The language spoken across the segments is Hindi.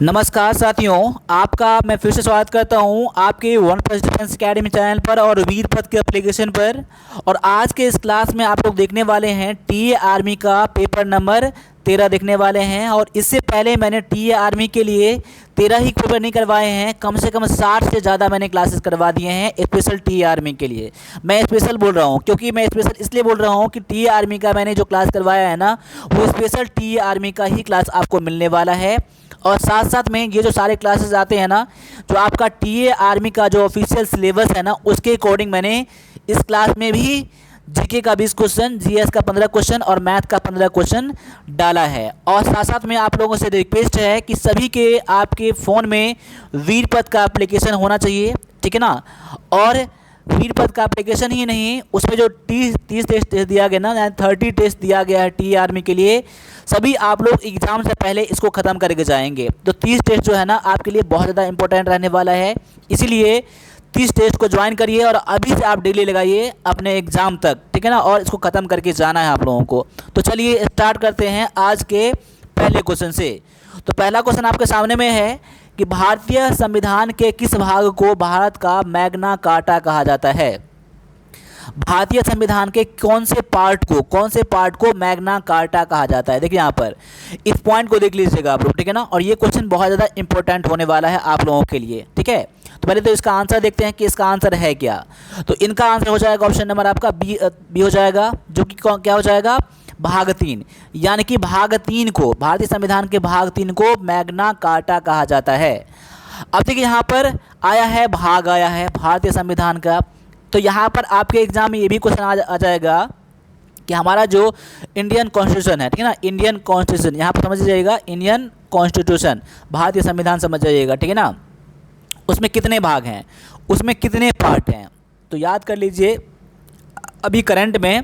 नमस्कार साथियों, आपका मैं फिर से स्वागत करता हूं आपके one plus defence academy channel पर और वीर पथ के एप्लीकेशन पर। और आज के इस क्लास में आप लोग देखने वाले हैं टीए आर्मी का पेपर नंबर 13 देखने वाले हैं। और इससे पहले मैंने टीए आर्मी के लिए 13 ही पेपर नहीं करवाए हैं, कम से कम 60 से ज़्यादा मैंने क्लासेस करवा दिए हैं स्पेशल टीए आर्मी के लिए। मैं स्पेशल बोल रहा हूँ क्योंकि मैं स्पेशल इसलिए बोल रहा हूँ कि टीए आर्मी का मैंने जो क्लास करवाया है ना, वो स्पेशल टीए आर्मी का ही क्लास आपको मिलने वाला है। और साथ साथ में ये जो सारे क्लासेस आते हैं ना, जो आपका टीए आर्मी का जो ऑफिशियल सिलेबस है ना, उसके अकॉर्डिंग मैंने इस क्लास में भी जीके का 20 क्वेश्चन, जीएस का 15 क्वेश्चन और मैथ का 15 क्वेश्चन डाला है। और साथ साथ में आप लोगों से रिक्वेस्ट है कि सभी के आपके फ़ोन में वीरपथ का एप्लीकेशन होना चाहिए, ठीक है ना। और वीरपथ का एप्लीकेशन ही नहीं, उसमें जो 30 टेस्ट दिया गया ना, यानी 30 टेस्ट दिया गया है टी आर्मी के लिए, सभी आप लोग एग्ज़ाम से पहले इसको ख़त्म करके जाएंगे। तो 30 टेस्ट जो है ना आपके लिए बहुत ज़्यादा इंपॉर्टेंट रहने वाला है, इसीलिए 30 टेस्ट को ज्वाइन करिए और अभी से आप डेली लगाइए अपने एग्ज़ाम तक, ठीक है ना। और इसको ख़त्म करके जाना है आप लोगों को। तो चलिए स्टार्ट करते हैं आज के पहले क्वेश्चन से। तो पहला क्वेश्चन आपके सामने में है कि भारतीय संविधान के किस भाग को भारत का मैग्ना कार्टा कहा जाता है। भारतीय संविधान के कौन से पार्ट को मैग्ना कार्टा कहा जाता है। देखिए यहाँ पर इस पॉइंट को देख लीजिएगा आप लोग, ठीक है ना। और ये क्वेश्चन बहुत ज़्यादा इंपॉर्टेंट होने वाला है आप लोगों के लिए, ठीक है। तो पहले तो इसका आंसर देखते हैं कि इसका आंसर है क्या। तो इनका आंसर हो जाएगा ऑप्शन नंबर आपका बी हो जाएगा, जो कि क्या हो जाएगा, भाग 3। यानी कि भाग 3 को, भारतीय संविधान के भाग 3 को मैग्ना कार्टा कहा जाता है। अब देखिए यहाँ पर आया है भाग, आया है भारतीय संविधान का। तो यहाँ पर आपके एग्जाम में ये भी क्वेश्चन आ जाएगा कि हमारा जो इंडियन कॉन्स्टिट्यूशन है, ठीक है ना, इंडियन कॉन्स्टिट्यूशन, यहाँ पर समझ जाइएगा इंडियन कॉन्स्टिट्यूशन, भारतीय संविधान समझ जाइएगा, ठीक है ना। उसमें कितने भाग हैं, उसमें कितने पार्ट हैं। तो याद कर लीजिए, अभी करंट में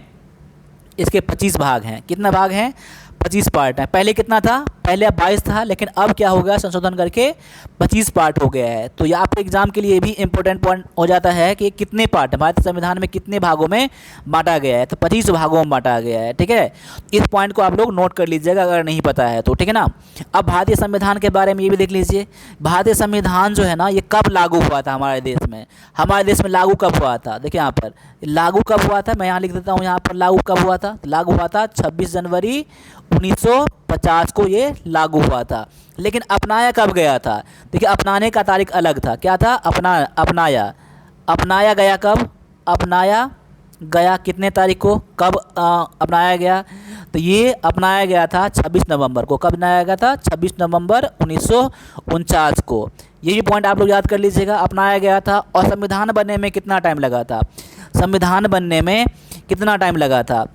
इसके 25 भाग हैं। कितना भाग हैं, 25 पार्ट हैं। पहले कितना था, पहले 22 था, लेकिन अब क्या हो गया, संशोधन करके 25 पार्ट हो गया है। तो ये आपके एग्जाम के लिए भी इंपॉर्टेंट पॉइंट हो जाता है कि कितने पार्ट भारतीय संविधान में कितने भागों में बांटा गया है। तो 25 भागों में बांटा गया है, ठीक है। इस पॉइंट को आप लोग नोट कर लीजिएगा अगर नहीं पता है तो, ठीक है ना। अब भारतीय संविधान के बारे में ये भी देख लीजिए, भारतीय संविधान जो है ना, ये कब लागू हुआ था हमारे देश में। हमारे देश में लागू कब हुआ था, देखिए यहाँ पर लागू कब हुआ था, मैं यहाँ लिख देता हूँ, यहाँ पर लागू कब हुआ था। लागू हुआ था 26 जनवरी 1950 को ये लागू हुआ था। लेकिन अपनाया कब गया था, देखिए अपनाने का तारीख अलग था। क्या था, अपनाया गया कब, अपनाया गया कितने तारीख को, कब अपनाया गया। तो ये अपनाया गया था 26 नवंबर को। कब अपनाया गया था, 26 नवंबर 1949 को। ये भी पॉइंट आप लोग याद कर लीजिएगा, अपनाया गया था। और संविधान बनने में कितना टाइम लगा था, संविधान बनने में कितना टाइम लगा था,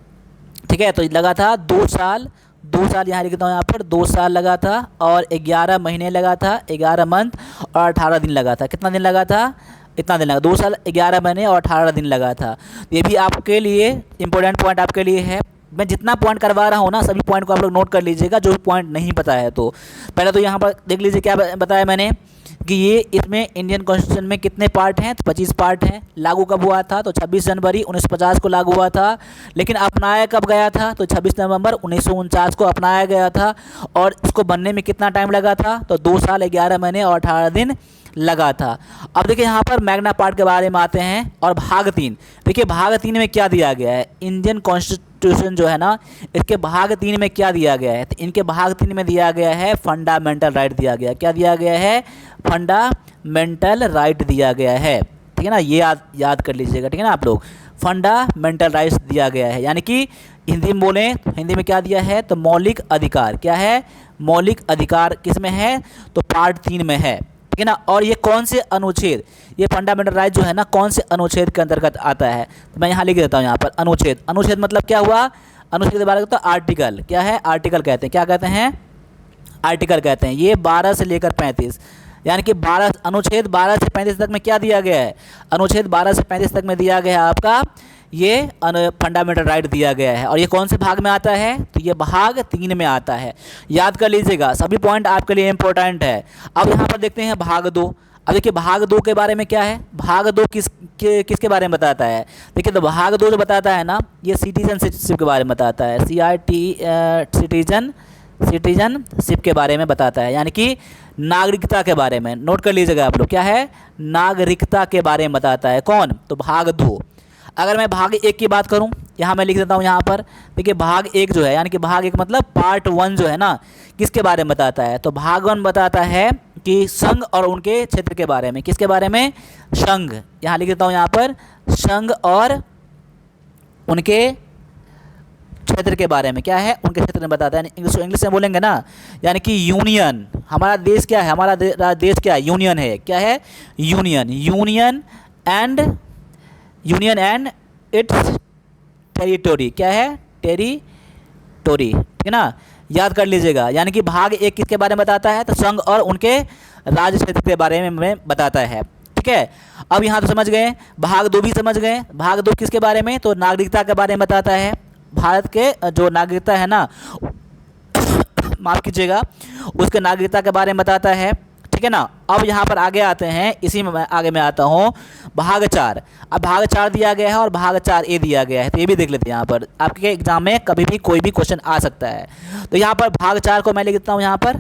ठीक है। तो लगा था 2 साल, 2 साल यहाँ लिखता हूँ, यहाँ पर 2 साल लगा था और 11 महीने लगा था, 11 मंथ और 18 दिन लगा था। कितना दिन लगा था, इतना दिन लगा, 2 साल 11 महीने और 18 दिन लगा था। ये भी आपके लिए इंपॉर्टेंट पॉइंट आपके लिए है। मैं जितना पॉइंट करवा रहा हूँ ना, सभी पॉइंट को आप लोग नोट कर लीजिएगा, जो पॉइंट नहीं पता है तो। पहले तो यहाँ पर देख लीजिए क्या बताया मैंने कि ये इसमें इंडियन कॉन्स्टिट्यूशन में कितने पार्ट हैं, तो 25 पार्ट हैं। लागू कब हुआ था, तो 26 जनवरी 1950 को लागू हुआ था। लेकिन अपनाया कब गया था, तो 26 नवंबर 1949 को अपनाया गया था। और इसको बनने में कितना टाइम लगा था, तो 2 साल 11 महीने और 18 दिन लगा था। अब देखिए यहाँ पर मैग्ना पार्ट के बारे में आते हैं। और भाग 3, देखिए भाग 3 में क्या दिया गया है, इंडियन कॉन्स्टिट्यूशन जो है ना, इसके भाग 3 में क्या दिया गया है। तो इनके भाग 3 में दिया गया है फंडामेंटल राइट दिया गया। क्या दिया गया है, फंडामेंटल राइट दिया गया है, ठीक है ना। ये याद कर लीजिएगा, ठीक है ना आप लोग, फंडामेंटल राइट्स दिया गया है। यानी कि हिंदी में बोलें, हिंदी में क्या दिया है, तो मौलिक अधिकार। क्या है, मौलिक अधिकार किस में है, तो पार्ट 3 में है, ठीक है ना। और ये कौन से अनुच्छेद, ये फंडामेंटल राइट जो है ना, कौन से अनुच्छेद के अंतर्गत आता है। तो मैं यहाँ लिख देता हूँ, यहाँ पर अनुच्छेद। अनुच्छेद मतलब क्या हुआ, अनुच्छेद के बारे में तो आर्टिकल। क्या है, आर्टिकल कहते हैं, क्या कहते हैं, आर्टिकल कहते हैं। ये 12 से लेकर 35, यानी कि 12 अनुच्छेद 12 से 35 तक में क्या दिया गया है, अनुच्छेद 12 से 35 तक में दिया गया है आपका ये फंडामेंटल राइट दिया गया है। और ये कौन से भाग में आता है, तो ये भाग 3 में आता है। याद कर लीजिएगा, सभी पॉइंट आपके लिए इंपॉर्टेंट है। अब यहाँ पर देखते हैं भाग 2। अब देखिए भाग 2 के बारे में क्या है, भाग 2 किसके बारे में बताता है। देखिए तो भाग 2 जो बताता है ना, ये सिटीजनशिप के बारे में बताता है, CRT सिटीजन सिटीजनशिप के बारे में बताता है, यानी कि नागरिकता के बारे में। नोट कर लीजिएगा आप लोग, क्या है, नागरिकता के बारे में बताता है। कौन, तो भाग 2। अगर मैं भाग 1 की बात करूं, यहाँ मैं लिख देता हूँ यहाँ पर, देखिए भाग 1 जो है, यानी कि भाग 1 मतलब पार्ट 1 जो है ना, किसके बारे में बताता है, तो भाग 1 बताता है कि संघ और उनके क्षेत्र के बारे में। किसके बारे में, संघ, यहाँ लिख देता हूँ यहाँ पर, संघ और उनके क्षेत्र के बारे में, क्या है, उनके क्षेत्र में बताता है। इंग्लिश में बोलेंगे ना, यानी कि यूनियन। हमारा देश क्या है, हमारा देश क्या है, यूनियन है। क्या है, union. Union and it's territory. क्या है, टेरिटोरी, ठीक है ना, याद कर लीजिएगा। यानी कि भाग 1 किसके बारे में बताता है, तो संघ और उनके राज्य क्षेत्र के बारे में बताता है। ठीक है, अब यहाँ तो समझ गए, भाग 2 भी समझ गए। भाग 2 किसके बारे में, तो नागरिकता के बारे में बताता है। भारत के जो नागरिकता है ना, माफ़ कीजिएगा, उसके नागरिकता के बारे में बताता है। ठीक है ना। अब यहाँ पर आगे आते हैं, इसी में आगे मैं आता हूँ भाग 4। अब भाग 4 दिया गया है और भाग 4A दिया गया है, तो ये भी देख लेते हैं। यहाँ पर आपके एग्जाम में कभी भी कोई भी क्वेश्चन आ सकता है। तो यहाँ पर भाग 4 को मैं लिख देता हूँ। यहाँ पर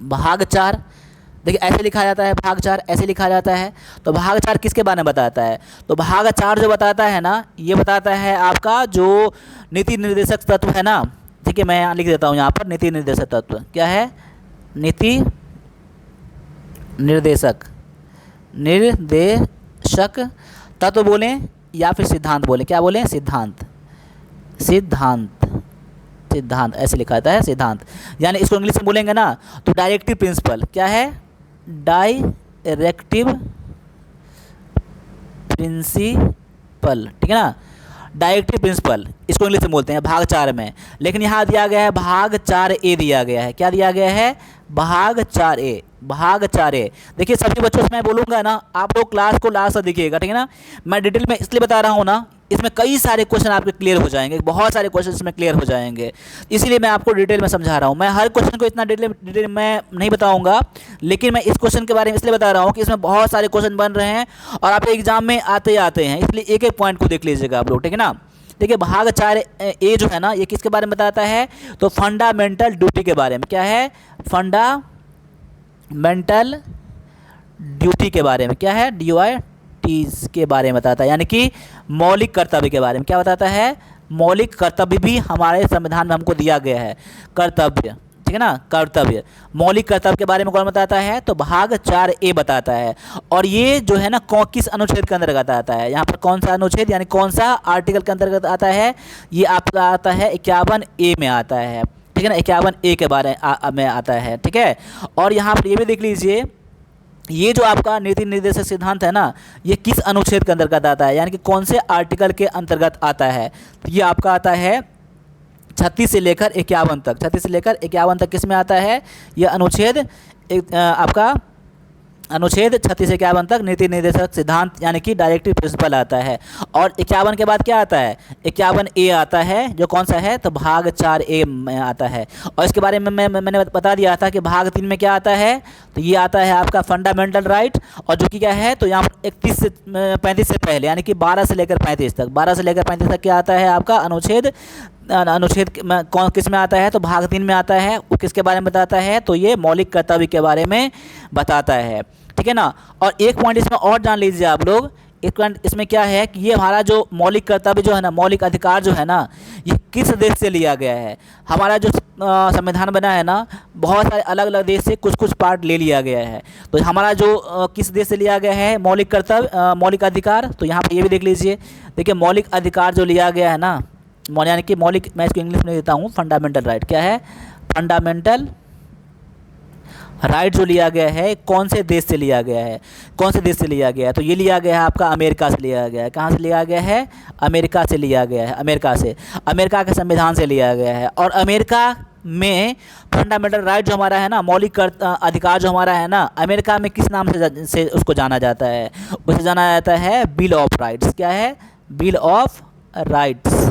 भाग 4 देखिए ऐसे लिखा जाता है, भाग 4 ऐसे लिखा जाता है। तो भाग 4 किसके बारे में बताता है, तो भाग 4 जो बताता है ना, ये बताता है आपका जो नीति निर्देशक तत्व है ना। ठीक है, मैं यहाँ लिख देता हूँ यहाँ पर, नीति निर्देशक तत्व क्या है, नीति निर्देशक तत्व बोलें या फिर सिद्धांत बोलें, क्या बोलें, सिद्धांत ऐसे लिखा जाता है, सिद्धांत। यानी इसको इंग्लिश में बोलेंगे ना तो डायरेक्टिव प्रिंसिपल, क्या है, डायरेक्टिव प्रिंसिपल, ठीक है ना, डायरेक्टिव प्रिंसिपल इसको इंग्लिश में बोलते हैं भाग 4 में। लेकिन यहाँ दिया गया है भाग 4A दिया गया है। क्या दिया गया है, भाग 4A, भाग 4A। देखिए सभी बच्चों से मैं बोलूँगा ना, आप लोग क्लास को लास्ट तक देखिएगा, ठीक है ना। मैं डिटेल में इसलिए बता रहा हूँ ना, इसमें कई सारे क्वेश्चन आपके क्लियर हो जाएंगे, बहुत सारे क्वेश्चन इसमें क्लियर हो जाएंगे, इसीलिए मैं आपको डिटेल में समझा रहा हूँ। मैं हर क्वेश्चन को इतना डिटेल में नहीं बताऊँगा, लेकिन मैं इस क्वेश्चन के बारे में इसलिए बता रहा हूँ कि इसमें बहुत सारे क्वेश्चन बन रहे हैं और आपके एग्जाम में आते हैं, इसलिए एक एक पॉइंट को देख लीजिएगा आप लोग, ठीक है ना। देखिए भाग 4A जो है ना, ये किसके बारे में बताता है, तो फंडामेंटल ड्यूटी के बारे में। क्या है, फंडामेंटल ड्यूटी के बारे में, क्या है, DUITs के बारे में बताता है। यानी कि मौलिक कर्तव्य के बारे में। क्या बताता है, मौलिक कर्तव्य भी हमारे संविधान में हमको दिया गया है, कर्तव्य, ठीक है ना, कर्तव्य, मौलिक कर्तव्य के बारे में कौन बताता है, तो भाग 4A बताता है। और ये जो है ना किस अनुच्छेद के अंतर्गत आता है, यहाँ पर कौन सा अनुच्छेद यानी कौन सा आर्टिकल के अंतर्गत आता है, ये आपका आता है 51A में आता है, ठीक है ना, 51A के बारे में आता है, ठीक है। और यहाँ पर ये भी देख लीजिए, ये जो आपका नीति निर्देशक सिद्धांत है ना, ये किस अनुच्छेद के अंतर्गत आता है, यानी कि कौन से आर्टिकल के अंतर्गत आता है, तो ये आपका आता है 36 से लेकर 51 तक। 36 से लेकर 51 तक किस में आता है, यह अनुच्छेद आपका अनुच्छेद 36 से 51 तक नीति निर्देशक सिद्धांत यानी कि डायरेक्टिव प्रिंसिपल आता है। और 51 के बाद क्या आता है, 51A आता है, जो कौन सा है, तो भाग 4A में आता है। और इसके बारे में मैंने बता दिया था कि भाग 3 में क्या आता है, तो ये आता है आपका फंडामेंटल राइट, और जो कि क्या है, तो यहाँ 31 से 35 से पहले यानी कि 12 से लेकर 35 तक, 12 से लेकर 35 तक क्या आता है आपका अनुच्छेद कौन किस में आता है, तो भाग 3 में आता है। वो किसके बारे में बताता है, तो ये मौलिक कर्तव्य के बारे में बताता है, ठीक है ना। और एक पॉइंट इसमें और जान लीजिए आप लोग, एक पॉइंट इसमें क्या है कि ये हमारा जो मौलिक कर्तव्य जो है ना, मौलिक अधिकार जो है ना, ये किस देश से लिया गया है। हमारा जो संविधान बना है ना, बहुत सारे अलग अलग देश से कुछ कुछ पार्ट ले लिया गया है। तो हमारा जो किस देश से लिया गया है मौलिक कर्तव्य, मौलिक अधिकार, तो यहाँ पर ये भी देख लीजिए। देखिए मौलिक अधिकार जो लिया गया है ना, यानी कि मौलिक, मैं इसको इंग्लिश में देता हूँ फंडामेंटल राइट। क्या है, फंडामेंटल राइट जो लिया गया है कौन से देश से लिया गया है, कौन से देश से लिया गया है, तो ये लिया गया है आपका अमेरिका से लिया गया है। कहाँ से लिया गया है, अमेरिका से लिया गया है, अमेरिका के संविधान से लिया गया है। और अमेरिका में फंडामेंटल राइट जो हमारा है ना, मौलिक अधिकार जो हमारा है ना, अमेरिका में किस नाम से उसको जाना जाता है, उसे जाना जाता है बिल ऑफ राइट्स। क्या है, बिल ऑफ राइट्स,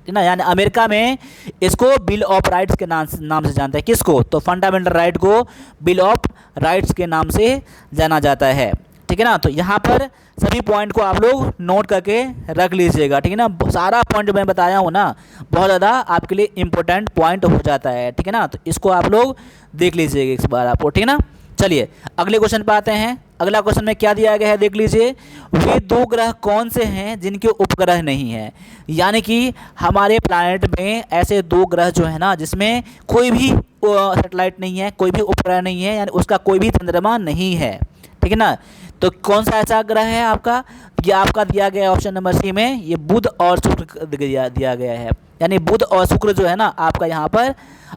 ठीक ना। यानी अमेरिका में इसको बिल ऑफ राइट्स के नाम से जानते हैं। किसको, तो फंडामेंटल राइट को बिल ऑफ राइट्स के नाम से जाना जाता है, ठीक है ना। तो यहाँ पर सभी पॉइंट को आप लोग नोट करके रख लीजिएगा, ठीक है ना। सारा पॉइंट जो मैं बताया हूँ ना, बहुत ज़्यादा आपके लिए इम्पोर्टेंट पॉइंट हो जाता है, ठीक है ना। तो इसको आप लोग देख लीजिएगा इस बार आपको, ठीक है ना। चलिए अगले क्वेश्चन पे आते हैं। अगला क्वेश्चन में क्या दिया गया है देख लीजिए। वे दो ग्रह कौन से हैं जिनके उपग्रह नहीं हैं? यानी कि हमारे प्लैनेट में ऐसे दो ग्रह जो है ना, जिसमें कोई भी सैटेलाइट नहीं है, कोई भी उपग्रह नहीं है, यानी उसका कोई भी चंद्रमा नहीं है, ठीक है ना। तो कौन सा ऐसा ग्रह है आपका? ये आपका दिया गया ऑप्शन नंबर सी में, ये बुध और शुक्र दिया गया है। यानी बुध और शुक्र जो है ना आपका यहाँ पर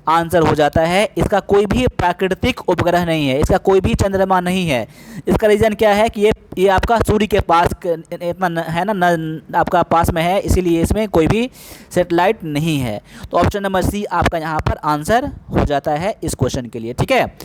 आंसर हो जाता है। इसका कोई भी प्राकृतिक उपग्रह नहीं है, इसका कोई भी चंद्रमा नहीं है। इसका रीज़न क्या है कि ये आपका सूर्य के पास इतना है ना, आपका पास में है, इसीलिए इसमें कोई भी सैटेलाइट नहीं है। तो ऑप्शन नंबर सी आपका यहाँ पर आंसर हो जाता है इस क्वेश्चन के लिए, ठीक है।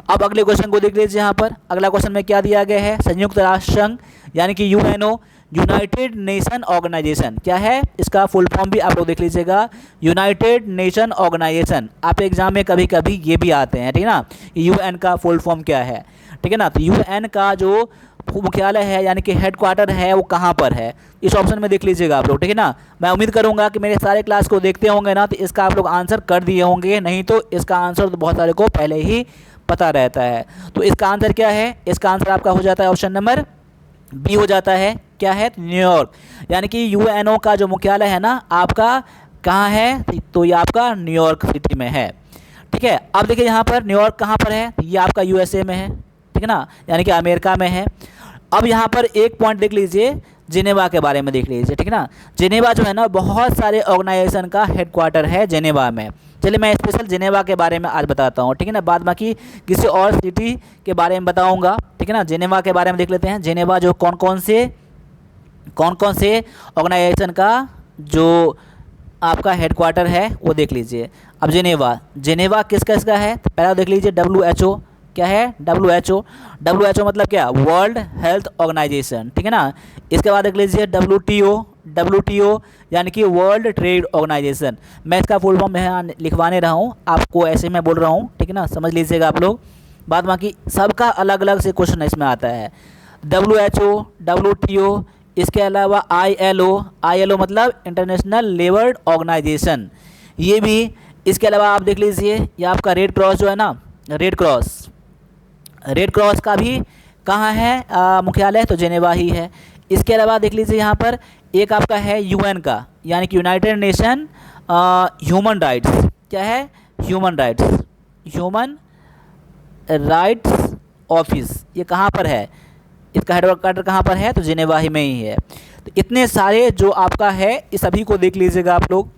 अब अगले क्वेश्चन को देख लीजिए। यहाँ पर अगला क्वेश्चन में क्या दिया गया है? संयुक्त राष्ट्र संघ यानी कि यूएनओ, यूनाइटेड नेशन ऑर्गेनाइजेशन, क्या है इसका फुल फॉर्म भी आप लोग देख लीजिएगा, यूनाइटेड नेशन ऑर्गेनाइजेशन। आप एग्जाम में कभी कभी ये भी आते हैं, ठीक है ना, यूएन का फुल फॉर्म क्या है, ठीक है ना। तो यूएन का जो मुख्यालय है यानी कि हेडक्वार्टर है वो कहाँ पर है, इस ऑप्शन में देख लीजिएगा आप लोग, ठीक है ना। मैं उम्मीद करूंगा कि मेरे सारे क्लास को देखते होंगे ना, तो इसका आप लोग आंसर कर दिए होंगे, नहीं तो इसका आंसर तो बहुत सारे को पहले ही पता रहता है। तो इसका आंसर क्या है? इसका आंसर आपका हो जाता है ऑप्शन नंबर बी हो जाता है। क्या है? न्यूयॉर्क। यानी कि यूएनओ का जो मुख्यालय है ना आपका कहाँ है? तो ये आपका न्यूयॉर्क सिटी में है, ठीक है। अब देखिए यहाँ पर न्यूयॉर्क कहाँ पर है? ये आपका यूएसए में है, ठीक है ना, यानी कि अमेरिका में है। अब यहाँ पर एक पॉइंट देख लीजिए, जिनेवा के बारे में देख लीजिए, ठीक है ना। जिनेवा जो है ना बहुत सारे ऑर्गेनाइजेशन का हेडक्वार्टर है जिनेवा में। चलिए मैं स्पेशल जिनेवा के बारे में आज बताता हूँ, ठीक है ना। बाद बाकी किसी और सिटी के बारे में बताऊँगा, ठीक है ना। जिनेवा के बारे में देख लेते हैं। जिनेवा जो कौन कौन से ऑर्गेनाइजेशन का जो आपका हेडक्वार्टर है वो देख लीजिए। अब जिनेवा किसका है? तो पहला देख लीजिए WHO। क्या है? WHO मतलब क्या? वर्ल्ड हेल्थ ऑर्गेनाइजेशन, ठीक है ना। इसके बाद देख लीजिए WTO यानी कि वर्ल्ड ट्रेड ऑर्गेनाइजेशन। मैं इसका फुल फॉर्म यहाँ लिखवाने रहा हूँ, आपको ऐसे मैं बोल रहा हूँ, ठीक है ना, समझ लीजिएगा आप लोग। बाद बाकी सबका अलग अलग से क्वेश्चन इसमें आता है। WHO, WTO, इसके अलावा ILO मतलब इंटरनेशनल लेबर ऑर्गेनाइजेशन, ये भी। इसके अलावा आप देख लीजिए ये आपका रेड क्रॉस जो है ना, रेड क्रॉस का भी कहाँ है मुख्यालय? तो जिनेवा ही है। इसके अलावा देख लीजिए यहाँ पर एक आपका है यूएन का, यानी कि यूनाइटेड नेशन ह्यूमन राइट्स। क्या है? Human rights office. ये कहाँ पर है? इसका हेडक्वार्टर कहाँ पर है? तो जिनेवा ही में ही है। तो इतने सारे जो आपका है इस सभी को देख लीजिएगा आप लोग,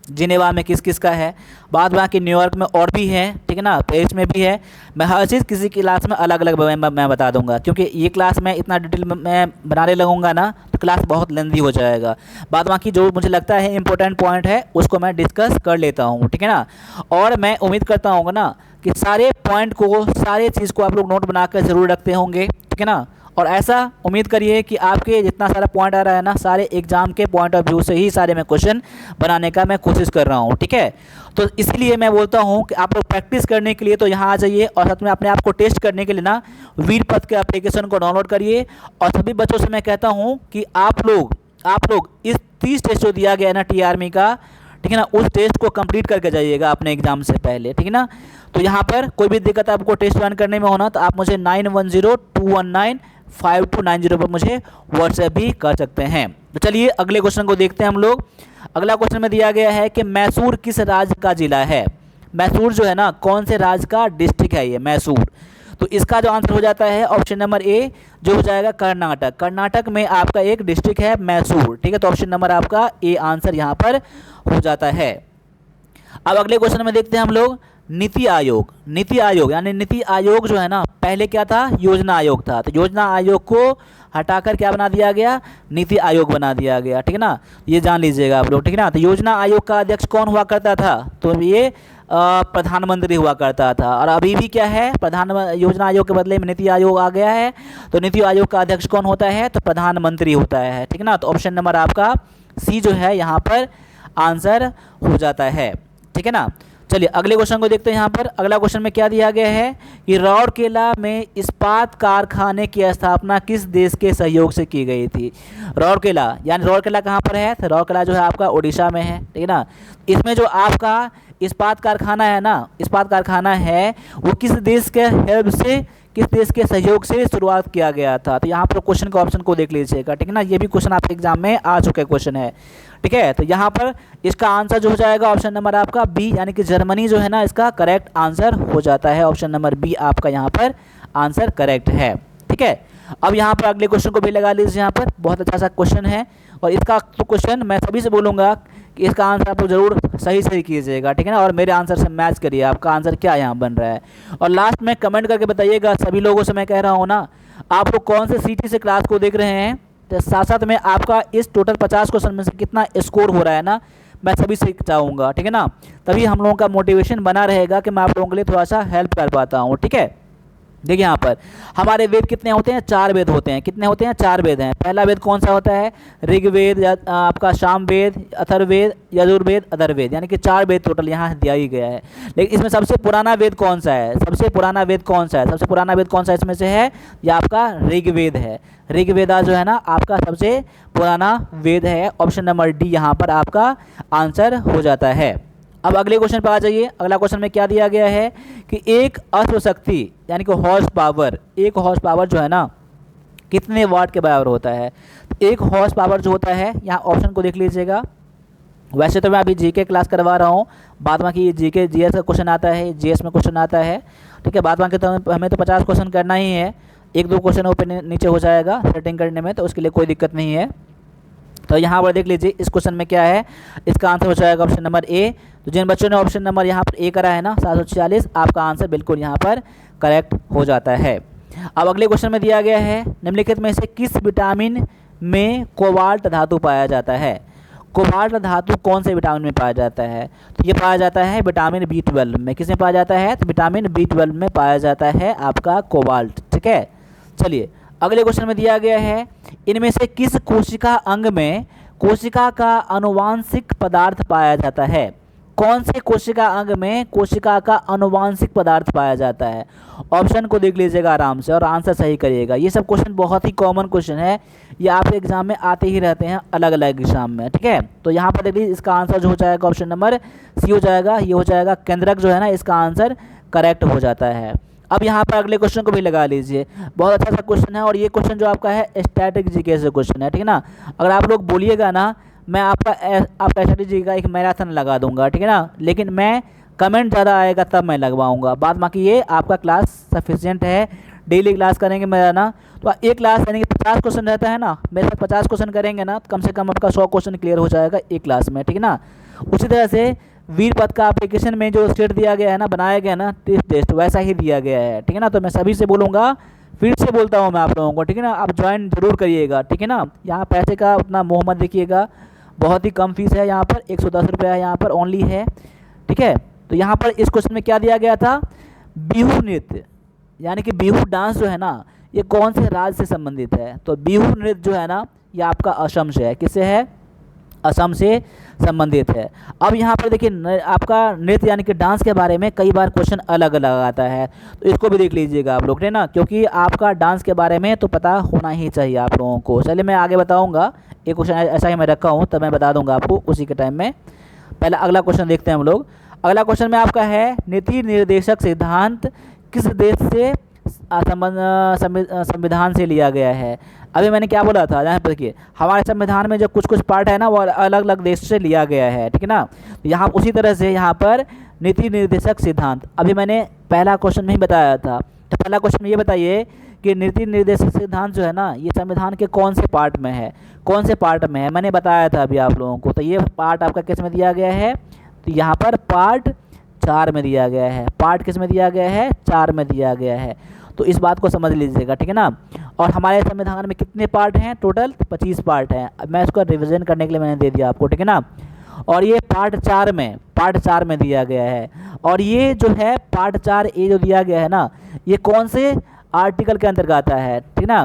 जिनेवा में किस किस का है। बाद बाकी न्यूयॉर्क में और भी है, ठीक है ना, पेरिस में भी है। मैं हर चीज़ किसी क्लास में अलग अलग मैं बता दूंगा, क्योंकि ये क्लास में इतना डिटेल में मैं बनाने लगूंगा ना तो क्लास बहुत लेंदी हो जाएगा। बाद बाकी जो मुझे लगता है इंपॉर्टेंट पॉइंट है उसको मैं डिस्कस कर लेता हूँ, ठीक है ना। और मैं उम्मीद करता हूँ ना कि सारे पॉइंट को, सारे चीज़ को आप लोग नोट बना कर ज़रूर रखते होंगे, ठीक है ना। और ऐसा उम्मीद करिए कि आपके जितना सारा पॉइंट आ रहा है ना, सारे एग्जाम के पॉइंट ऑफ व्यू से ही सारे मैं क्वेश्चन बनाने का मैं कोशिश कर रहा हूँ, ठीक है। तो इसलिए मैं बोलता हूँ कि आप लोग प्रैक्टिस करने के लिए तो यहाँ आ जाइए, और साथ में अपने आप को टेस्ट करने के लिए ना वीरपथ के एप्लीकेशन को डाउनलोड करिए। और सभी बच्चों से मैं कहता हूँ कि आप लोग इस 30 टेस्ट जो दिया गया है ना टी आर्मी का, ठीक है ना, उस टेस्ट को कंप्लीट करके जाइएगा अपने एग्जाम से पहले, ठीक है ना। तो यहाँ पर कोई भी दिक्कत आपको टेस्ट रन करने में होना तो आप मुझे 9102195290 पर मुझे व्हाट्सएप भी कर सकते हैं। तो चलिए अगले क्वेश्चन को देखते हैं हम लोग। अगला क्वेश्चन में दिया गया है कि मैसूर किस राज्य का जिला है? मैसूर जो है ना कौन से राज्य का डिस्ट्रिक्ट है ये मैसूर? तो इसका जो आंसर हो जाता है ऑप्शन नंबर ए, जो हो जाएगा कर्नाटक। कर्नाटक में आपका एक डिस्ट्रिक्ट है मैसूर, ठीक है। तो ऑप्शन नंबर आपका ए आंसर यहाँ पर हो जाता है। अब अगले क्वेश्चन में देखते हैं हम लोग नीति आयोग यानी नीति आयोग जो है ना पहले क्या था? योजना आयोग था। तो योजना आयोग को हटाकर क्या बना दिया गया? नीति आयोग बना दिया गया, ठीक है ना। ये जान लीजिएगा आप लोग, ठीक है ना। तो योजना आयोग का अध्यक्ष कौन हुआ करता था? तो ये प्रधानमंत्री हुआ करता था। और अभी भी क्या है? योजना आयोग के बदले में नीति आयोग आ गया है। तो नीति आयोग का अध्यक्ष कौन होता है? तो प्रधानमंत्री होता है, ठीक है ना। तो ऑप्शन नंबर आपका सी जो है यहाँ पर आंसर हो जाता है, ठीक है ना। चलिए अगले क्वेश्चन को देखते हैं। यहाँ पर अगला क्वेश्चन में क्या दिया गया है कि राउरकेला में इस्पात कारखाने की स्थापना किस देश के सहयोग से की गई थी। राउरकेला यानी राउरकेला कहाँ पर है, तो राउरकेला जो है आपका उड़ीसा में है, ठीक है ना। इसमें जो आपका इस्पात कारखाना है ना, इस्पात कारखाना है वो किस देश के हेल्प से, किस देश के सहयोग से शुरुआत किया गया था। तो यहाँ पर क्वेश्चन के ऑप्शन को देख लीजिएगा, ठीक है ना। ये भी क्वेश्चन आपके एग्जाम में आ चुका क्वेश्चन है, ठीक है। तो यहाँ पर इसका आंसर जो हो जाएगा ऑप्शन नंबर आपका बी, यानी कि जर्मनी जो है ना इसका करेक्ट आंसर हो जाता है। ऑप्शन नंबर बी आपका यहाँ पर आंसर करेक्ट है, ठीक है। अब यहाँ पर अगले क्वेश्चन को भी लगा लीजिए। यहाँ पर बहुत अच्छा सा क्वेश्चन है और इसका तो क्वेश्चन मैं सभी से बोलूँगा कि इसका आंसर आप लोग जरूर सही कीजिएगा, ठीक है ना। और मेरे आंसर से मैच करिए आपका आंसर क्या यहाँ बन रहा है। और लास्ट में कमेंट करके बताइएगा, सभी लोगों से मैं कह रहा हूँ ना, आप लोग कौन से सिटी से क्लास को देख रहे हैं, तो साथ साथ में आपका इस टोटल 50 क्वेश्चन में से कितना स्कोर हो रहा है ना, मैं सभी से चाहूँगा, ठीक है ना। तभी हम लोगों का मोटिवेशन बना रहेगा कि मैं आप लोगों के लिए थोड़ा सा हेल्प कर पाता हूँ, ठीक है। देखिए यहाँ पर हमारे वेद कितने होते हैं, 4 वेद होते हैं। कितने होते हैं, 4 वेद हैं। पहला वेद कौन सा होता है, ऋग्वेद, आपका सामवेद, अथर्ववेद, यजुर्वेद, अथर्ववेद, यानी कि 4 वेद टोटल यहाँ दिया ही गया है। लेकिन इसमें सबसे पुराना वेद कौन सा है, सबसे पुराना वेद कौन सा है, सबसे पुराना वेद कौन सा इसमें से है, यह आपका ऋग्वेद है। ऋग्वेदा जो है ना आपका सबसे पुराना वेद है। ऑप्शन नंबर डी यहाँ पर आपका आंसर हो जाता है। अब अगले क्वेश्चन पर आ जाइए। अगला क्वेश्चन में क्या दिया गया है कि एक अश्वशक्ति यानी कि हॉर्स पावर, एक हॉर्स पावर जो है ना कितने वाट के बराबर होता है। तो एक हॉर्स पावर जो होता है, यहाँ ऑप्शन को देख लीजिएगा। वैसे तो मैं अभी जीके क्लास करवा रहा हूँ, बाद बाकी ये जीके जीएस का क्वेश्चन आता है, जीएस में क्वेश्चन आता है, ठीक है। बाद बाकी तो हमें तो 50 क्वेश्चन करना ही है, 1-2 क्वेश्चन ऊपर नीचे हो जाएगा सेटिंग करने में, तो उसके लिए कोई दिक्कत नहीं है। तो यहाँ पर देख लीजिए इस क्वेश्चन में क्या है, इसका आंसर हो जाएगा ऑप्शन नंबर ए। तो जिन बच्चों ने ऑप्शन नंबर यहाँ पर ए करा है ना 746, आपका आंसर बिल्कुल यहाँ पर करेक्ट हो जाता है। अब अगले क्वेश्चन में दिया गया है निम्नलिखित में से किस विटामिन में कोबाल्ट धातु पाया जाता है। कोबाल्ट धातु कौन से विटामिन में पाया जाता है, तो ये पाया जाता है विटामिन B12 में। किसमें पाया जाता है, तो विटामिन B12 में पाया जाता है आपका कोबाल्ट, ठीक है। चलिए अगले क्वेश्चन में दिया गया है इनमें से किस कोशिका अंग में कोशिका का आनुवांशिक पदार्थ पाया जाता है। कौन से कोशिका अंग में कोशिका का आनुवांशिक पदार्थ पाया जाता है। ऑप्शन को देख लीजिएगा आराम से और आंसर सही करिएगा। ये सब क्वेश्चन बहुत ही कॉमन क्वेश्चन है, ये आपके एग्जाम में आते ही रहते हैं अलग अलग एग्जाम में, ठीक है। तो यहाँ पर देख लीजिए इसका आंसर जो हो जाएगा ऑप्शन नंबर सी हो जाएगा। ये हो जाएगा केंद्रक जो है ना, इसका आंसर करेक्ट हो जाता है। अब यहाँ पर अगले क्वेश्चन को भी लगा लीजिए, बहुत अच्छा सा क्वेश्चन है और ये क्वेश्चन जो आपका है स्टैटिक जीके से क्वेश्चन है, ठीक है ना। अगर आप लोग बोलिएगा ना, मैं आपका स्टैटिक जीके का एक मैराथन लगा दूंगा, ठीक है ना। लेकिन मैं कमेंट ज़्यादा आएगा तब मैं लगवाऊंगा, बाद बाकी ये आपका क्लास सफिशिएंट है। डेली क्लास करेंगे मेरा ना, तो एक क्लास यानी कि 50 क्वेश्चन रहता है ना, मेरे साथ 50 क्वेश्चन करेंगे ना, तो कम से कम आपका 100 क्वेश्चन क्लियर हो जाएगा एक क्लास में, ठीक है ना। उसी तरह से वीर पथ का एप्लीकेशन में जो स्टेट दिया गया है ना, बनाया गया ना टेस्ट वैसा ही दिया गया है, ठीक है ना। तो मैं सभी से बोलूँगा, फिर से बोलता हूँ मैं आप लोगों को, ठीक है ना, आप ज्वाइन जरूर करिएगा, ठीक है ना। यहाँ पैसे का उतना मोह मत देखिएगा, बहुत ही कम फीस है यहाँ पर, 110 रुपया यहाँ पर ओनली है, ठीक है। तो यहाँ पर इस क्वेश्चन में क्या दिया गया था, बिहू नृत्य यानी कि बिहू डांस जो है ना, ये कौन से राज्य से संबंधित है। तो बिहू नृत्य जो है ना, ये आपका असम से है। किससे है, असम से संबंधित है। अब यहाँ पर देखिए आपका नृत्य यानी कि डांस के बारे में कई बार क्वेश्चन अलग अलग आता है, तो इसको भी देख लीजिएगा आप लोग, है ना, क्योंकि आपका डांस के बारे में तो पता होना ही चाहिए आप लोगों को। चलिए मैं आगे बताऊँगा, एक क्वेश्चन ऐसा ही मैं रखा हूँ, तब मैं बता दूँगा आपको उसी के टाइम में। पहले अगला क्वेश्चन देखते हैं हम लोग। अगला क्वेश्चन में आपका है नीति निर्देशक सिद्धांत किस देश से संविधान से लिया गया है। अभी मैंने क्या बोला था, यहाँ पर देखिए हमारे संविधान में जो कुछ कुछ पार्ट है ना, वो अलग अलग देश से लिया गया है, ठीक है ना। यहाँ उसी तरह से यहाँ पर नीति निर्देशक सिद्धांत अभी मैंने पहला क्वेश्चन में ही बताया था। तो पहला क्वेश्चन में ये बताइए कि नीति निर्देशक सिद्धांत जो है ना, ये संविधान के कौन से पार्ट में है, कौन से पार्ट में है, मैंने बताया था अभी आप लोगों को। तो ये पार्ट आपका किस में दिया गया है, तो यहाँ पर पार्ट 4 में दिया गया है। पार्ट किस में दिया गया है, 4 में दिया गया है। तो इस बात को समझ लीजिएगा, ठीक है ना। और हमारे संविधान में कितने पार्ट हैं, टोटल 25 पार्ट हैं। अब मैं इसको रिवीजन करने के लिए मैंने दे दिया आपको, ठीक है ना। और ये पार्ट 4 में दिया गया है। और ये जो है पार्ट 4 ए जो दिया गया है ना, ये कौन से आर्टिकल के अंतर्गत आता है, ठीक है ना।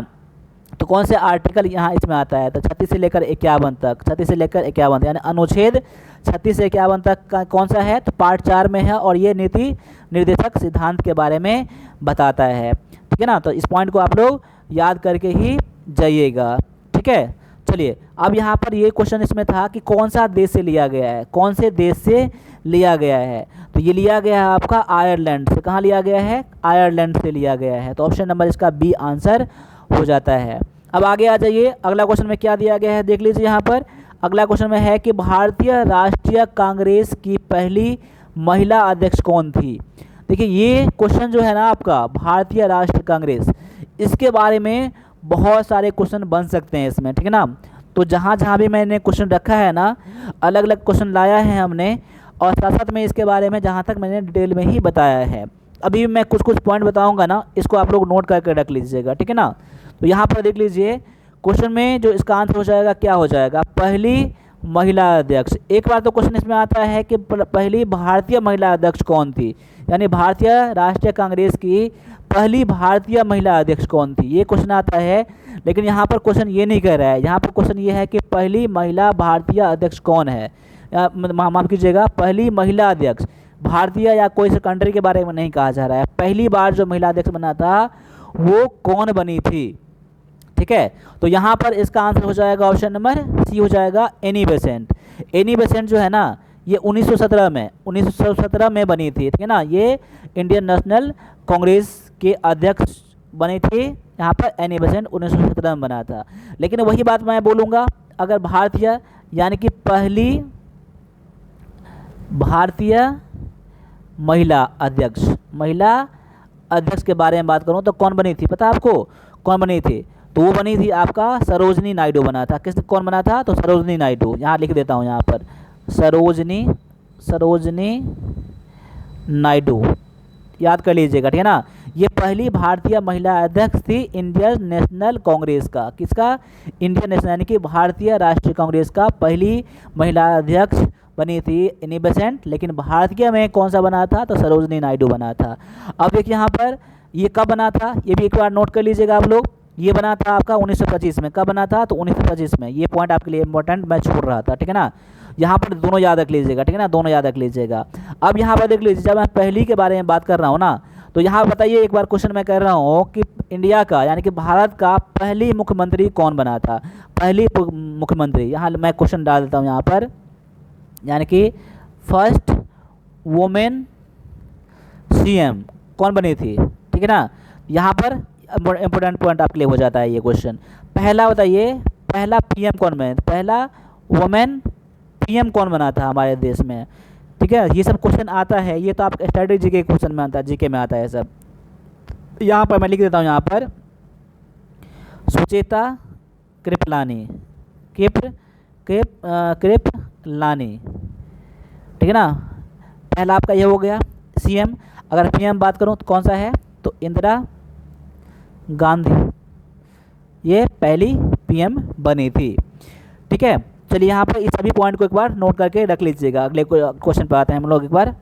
तो कौन से आर्टिकल यहाँ इसमें आता है, तो 36 से लेकर 51 तक, 36 से लेकर 51 यानी अनुच्छेद 36 से 51 तक का कौन सा है, तो पार्ट 4 में है और ये नीति निर्देशक सिद्धांत के बारे में बताता है। ठीक है ना, तो इस पॉइंट को आप लोग याद करके ही जाइएगा। ठीक है, चलिए अब यहाँ पर ये क्वेश्चन इसमें था कि कौन सा देश से लिया गया है, कौन से देश से लिया गया है, तो ये लिया गया है आपका आयरलैंड से। कहाँ लिया गया है, आयरलैंड से लिया गया है, तो ऑप्शन नंबर इसका बी आंसर हो जाता है। अब आगे आ जाइए, अगला क्वेश्चन में क्या दिया गया है देख लीजिए यहाँ पर। अगला क्वेश्चन में है कि भारतीय राष्ट्रीय कांग्रेस की पहली महिला अध्यक्ष कौन थी। देखिए ये क्वेश्चन जो है ना आपका भारतीय राष्ट्रीय कांग्रेस, इसके बारे में बहुत सारे क्वेश्चन बन सकते हैं इसमें। ठीक है ना, तो जहाँ जहाँ भी मैंने क्वेश्चन रखा है ना, अलग अलग क्वेश्चन लाया है हमने, और साथ साथ में इसके बारे में जहाँ तक मैंने डिटेल में ही बताया है। अभी मैं कुछ कुछ पॉइंट बताऊंगा ना, इसको आप लोग नोट करके रख लीजिएगा। ठीक है ना, तो यहाँ पर देख लीजिए क्वेश्चन में जो इसका आंसर हो जाएगा क्या हो जाएगा, पहली महिला अध्यक्ष। एक बार तो क्वेश्चन इसमें आता है कि पहली भारतीय महिला अध्यक्ष कौन थी, यानी भारतीय राष्ट्रीय कांग्रेस की पहली भारतीय महिला अध्यक्ष कौन थी, ये क्वेश्चन आता है। लेकिन यहाँ पर क्वेश्चन ये नहीं कह रहा है, यहाँ पर क्वेश्चन ये है कि पहली महिला भारतीय अध्यक्ष कौन है, माफ़ कीजिएगा, पहली महिला अध्यक्ष भारतीय या कोई से कंट्री के बारे में नहीं कहा जा रहा है, पहली बार जो महिला अध्यक्ष बना था वो कौन बनी थी। ठीक है, तो यहाँ पर इसका आंसर हो जाएगा ऑप्शन नंबर सी हो जाएगा, एनी बेसेंट। एनी बेसेंट जो है ना, ये 1917 में बनी थी। ठीक है ना, ये इंडियन नेशनल कांग्रेस के अध्यक्ष बनी थी यहाँ पर, एनी बेसेंट 1917 में बना था। लेकिन वही बात मैं बोलूँगा, अगर भारतीय यानी कि पहली भारतीय महिला अध्यक्ष के बारे में बात करूं तो कौन बनी थी, पता है आपको कौन बनी थी, तो वो बनी थी आपका सरोजनी नायडू बना था। कौन बना था, तो सरोजनी नायडू, यहाँ लिख देता हूँ यहाँ पर, सरोजनी नायडू, याद कर लीजिएगा। ठीक है ना, ये पहली भारतीय महिला अध्यक्ष थी इंडियन नेशनल कांग्रेस का, किसका, इंडियन नेशनल यानी कि भारतीय राष्ट्रीय कांग्रेस का पहली महिला अध्यक्ष बनी थी एनी बेसेंट। लेकिन भारतीय में कौन सा बना था, तो सरोजनी नायडू बना था। अब देखिए यहाँ पर ये कब बना था, ये भी एक बार नोट कर लीजिएगा आप लोग। ये बना था आपका 1925 में। कब बना था, तो 1925 में। ये पॉइंट आपके लिए इंपॉर्टेंट मैं छोड़ रहा था। ठीक है ना, यहाँ पर दोनों याद रख लीजिएगा। ठीक है ना, दोनों याद रख लीजिएगा। अब यहाँ पर देख लीजिए, जब मैं पहली के बारे में बात कर रहा हूँ ना, तो यहाँ बताइए एक बार क्वेश्चन मैं कर रहा हूँ कि इंडिया का यानी कि भारत का पहली मुख्यमंत्री कौन बना था, पहली मुख्यमंत्री। यहाँ मैं क्वेश्चन डाल देता हूँ यहाँ पर, यानी कि फर्स्ट वुमेन सीएम कौन बनी थी। ठीक है ना, यहाँ पर इंपॉर्टेंट पॉइंट आपके लिए हो जाता है ये क्वेश्चन। पहला बताइए, पहला पीएम कौन बने, पहला वुमेन पीएम कौन बना था हमारे देश में। ठीक है, ये सब क्वेश्चन आता है, ये तो आप स्ट्रेटेजी के क्वेश्चन में आता है, जीके में आता है सब। यहाँ पर मैं लिख देता हूँ, यहाँ पर सुचेता कृपलानी, कृपलानी। ठीक है ना, पहला आपका ये हो गया सीएम। अगर पीएम बात करूँ तो कौन सा है, तो इंदिरा गांधी, ये पहली पीएम बनी थी। ठीक है, चलिए यहाँ पर इस सभी पॉइंट को एक बार नोट करके रख लीजिएगा। अगले क्वेश्चन पर आते हैं हम लोग एक बार।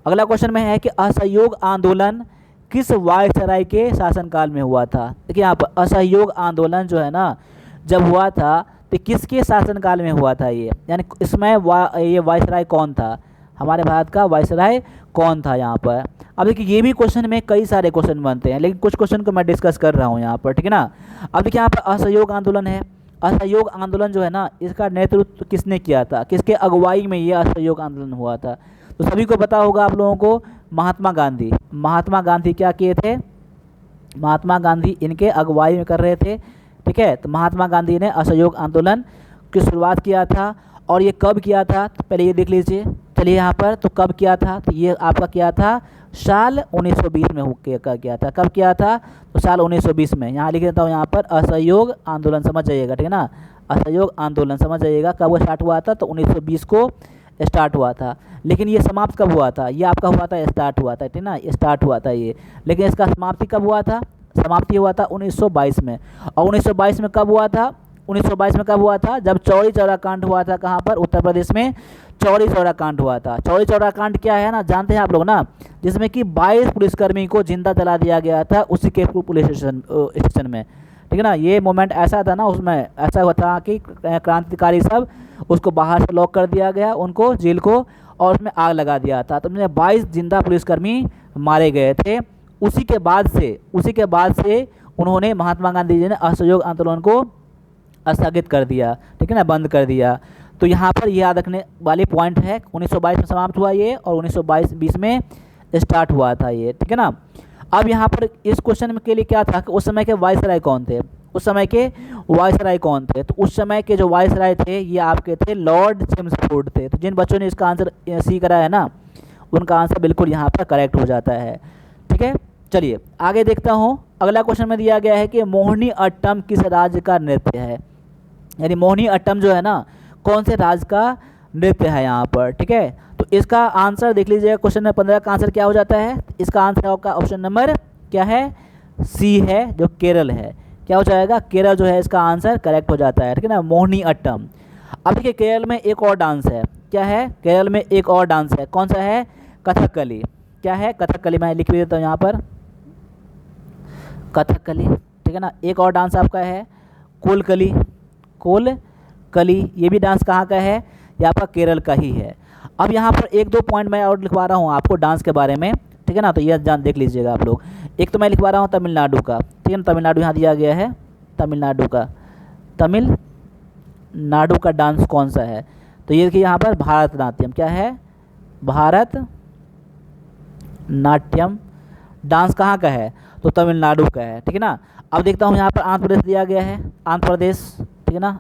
अगला क्वेश्चन में है कि असहयोग आंदोलन किस वायसराय के शासनकाल में हुआ था। देखिए यहाँ पर असहयोग आंदोलन जो है ना, जब हुआ था तो किसके शासनकाल में हुआ था ये, यानी इसमें ये वायसराय कौन था, हमारे भारत का वायसराय कौन था यहाँ पर। अब देखिए ये भी क्वेश्चन में कई सारे क्वेश्चन बनते हैं, लेकिन कुछ क्वेश्चन को मैं डिस्कस कर रहा हूँ यहाँ पर। ठीक है ना, अब देखिए यहाँ पर असहयोग आंदोलन है। असहयोग आंदोलन जो है ना, इसका नेतृत्व किसने किया था, किसके अगुवाई में ये असहयोग आंदोलन हुआ था, तो सभी को पता होगा आप लोगों को, महात्मा गांधी। महात्मा गांधी क्या किए थे, महात्मा गांधी इनके अगुवाई में कर रहे थे। ठीक है, तो महात्मा गांधी ने असहयोग आंदोलन की शुरुआत किया था। और ये कब किया था, तो पहले ये देख लीजिए। चलिए यहाँ पर, तो कब किया था, तो ये आपका किया था साल 1920 में किया था। कब किया था, तो साल 1920 में। यहाँ लिख देता हूँ यहाँ पर असहयोग आंदोलन, समझ जाइएगा। ठीक है ना, असहयोग आंदोलन समझ जाइएगा कब वो स्टार्ट हुआ था, तो 1920 को स्टार्ट हुआ था। लेकिन ये समाप्त कब हुआ था, ये आपका हुआ था स्टार्ट हुआ था। ठीक है ना, स्टार्ट हुआ था ये, लेकिन इसका समाप्ति कब हुआ था, समाप्ति हुआ था 1922 में। और 1922 में कब हुआ था, 1922 में कब हुआ था, जब चौरी चौरा कांड हुआ था। कहाँ पर, उत्तर प्रदेश में चौरी चौरा कांड हुआ था। चौरी चौरा कांड क्या है ना, जानते हैं आप लोग ना, जिसमें कि 22 पुलिसकर्मी को जिंदा जला दिया गया था उसी के पुलिस स्टेशन में। ठीक है ना। ये मोमेंट ऐसा था ना, उसमें ऐसा हुआ था कि क्रांतिकारी सब उसको बाहर से लॉक कर दिया गया, उनको जेल को, और उसमें आग लगा दिया था। तो 22 जिंदा पुलिसकर्मी मारे गए थे। उसी के बाद से उन्होंने, महात्मा गांधी जी ने असहयोग आंदोलन को स्थगित कर दिया, ठीक है ना, बंद कर दिया। तो यहाँ पर याद रखने वाली पॉइंट है, 1922 में समाप्त हुआ ये, और 1920 में स्टार्ट हुआ था ये, ठीक है ना। अब यहाँ पर इस क्वेश्चन के लिए क्या था कि उस समय के वायसराय कौन थे, उस समय के वायसराय कौन थे। तो उस समय के जो वायसराय थे ये आपके थे लॉर्ड चेम्सफोर्ड थे। तो जिन बच्चों ने इसका आंसर सी करा है ना, उनका आंसर बिल्कुल यहाँ पर करेक्ट हो जाता है, ठीक है। चलिए आगे देखता हूँ। अगला क्वेश्चन में दिया गया है कि मोहिनी अट्टम किस राज्य का नृत्य है, यानी मोहिनी अट्टम जो है ना, कौन से राज्य का नृत्य है यहाँ पर, ठीक है। तो इसका आंसर देख लीजिएगा, क्वेश्चन नंबर 15 का आंसर क्या हो जाता है। इसका आंसर आपका ऑप्शन नंबर क्या है, सी है, जो केरल है। क्या हो जाएगा, केरल जो है इसका आंसर करेक्ट हो जाता है, ठीक है ना, मोहिनी अट्टम। अब देखिए केरल में एक और डांस है, क्या है, केरल में एक और डांस है, कौन सा है, कथकली। क्या है, कथकली। मैं लिख भी देता हूँ यहाँ पर, कथकली, ठीक है ना। एक और डांस आपका है कोलकली, कोलकली, ये भी डांस कहाँ का है, ये आपका केरल का ही है। अब यहाँ पर एक दो पॉइंट मैं और लिखवा रहा हूँ आपको डांस के बारे में, ठीक है ना। तो ये जान देख लीजिएगा आप लोग। एक तो मैं लिखवा रहा हूँ तमिलनाडु का, ठीक है ना, तमिलनाडु यहाँ दिया गया है, तमिलनाडु का, तमिलनाडु का डांस कौन सा है। तो ये देखिए यहाँ पर भारतनाट्यम, क्या है, भारतनाट्यम डांस कहाँ का है, तो तमिलनाडु का है, ठीक है ना। अब देखता हूँ यहाँ पर आंध्र प्रदेश दिया गया है, आंध्र प्रदेश, ठीक है ना,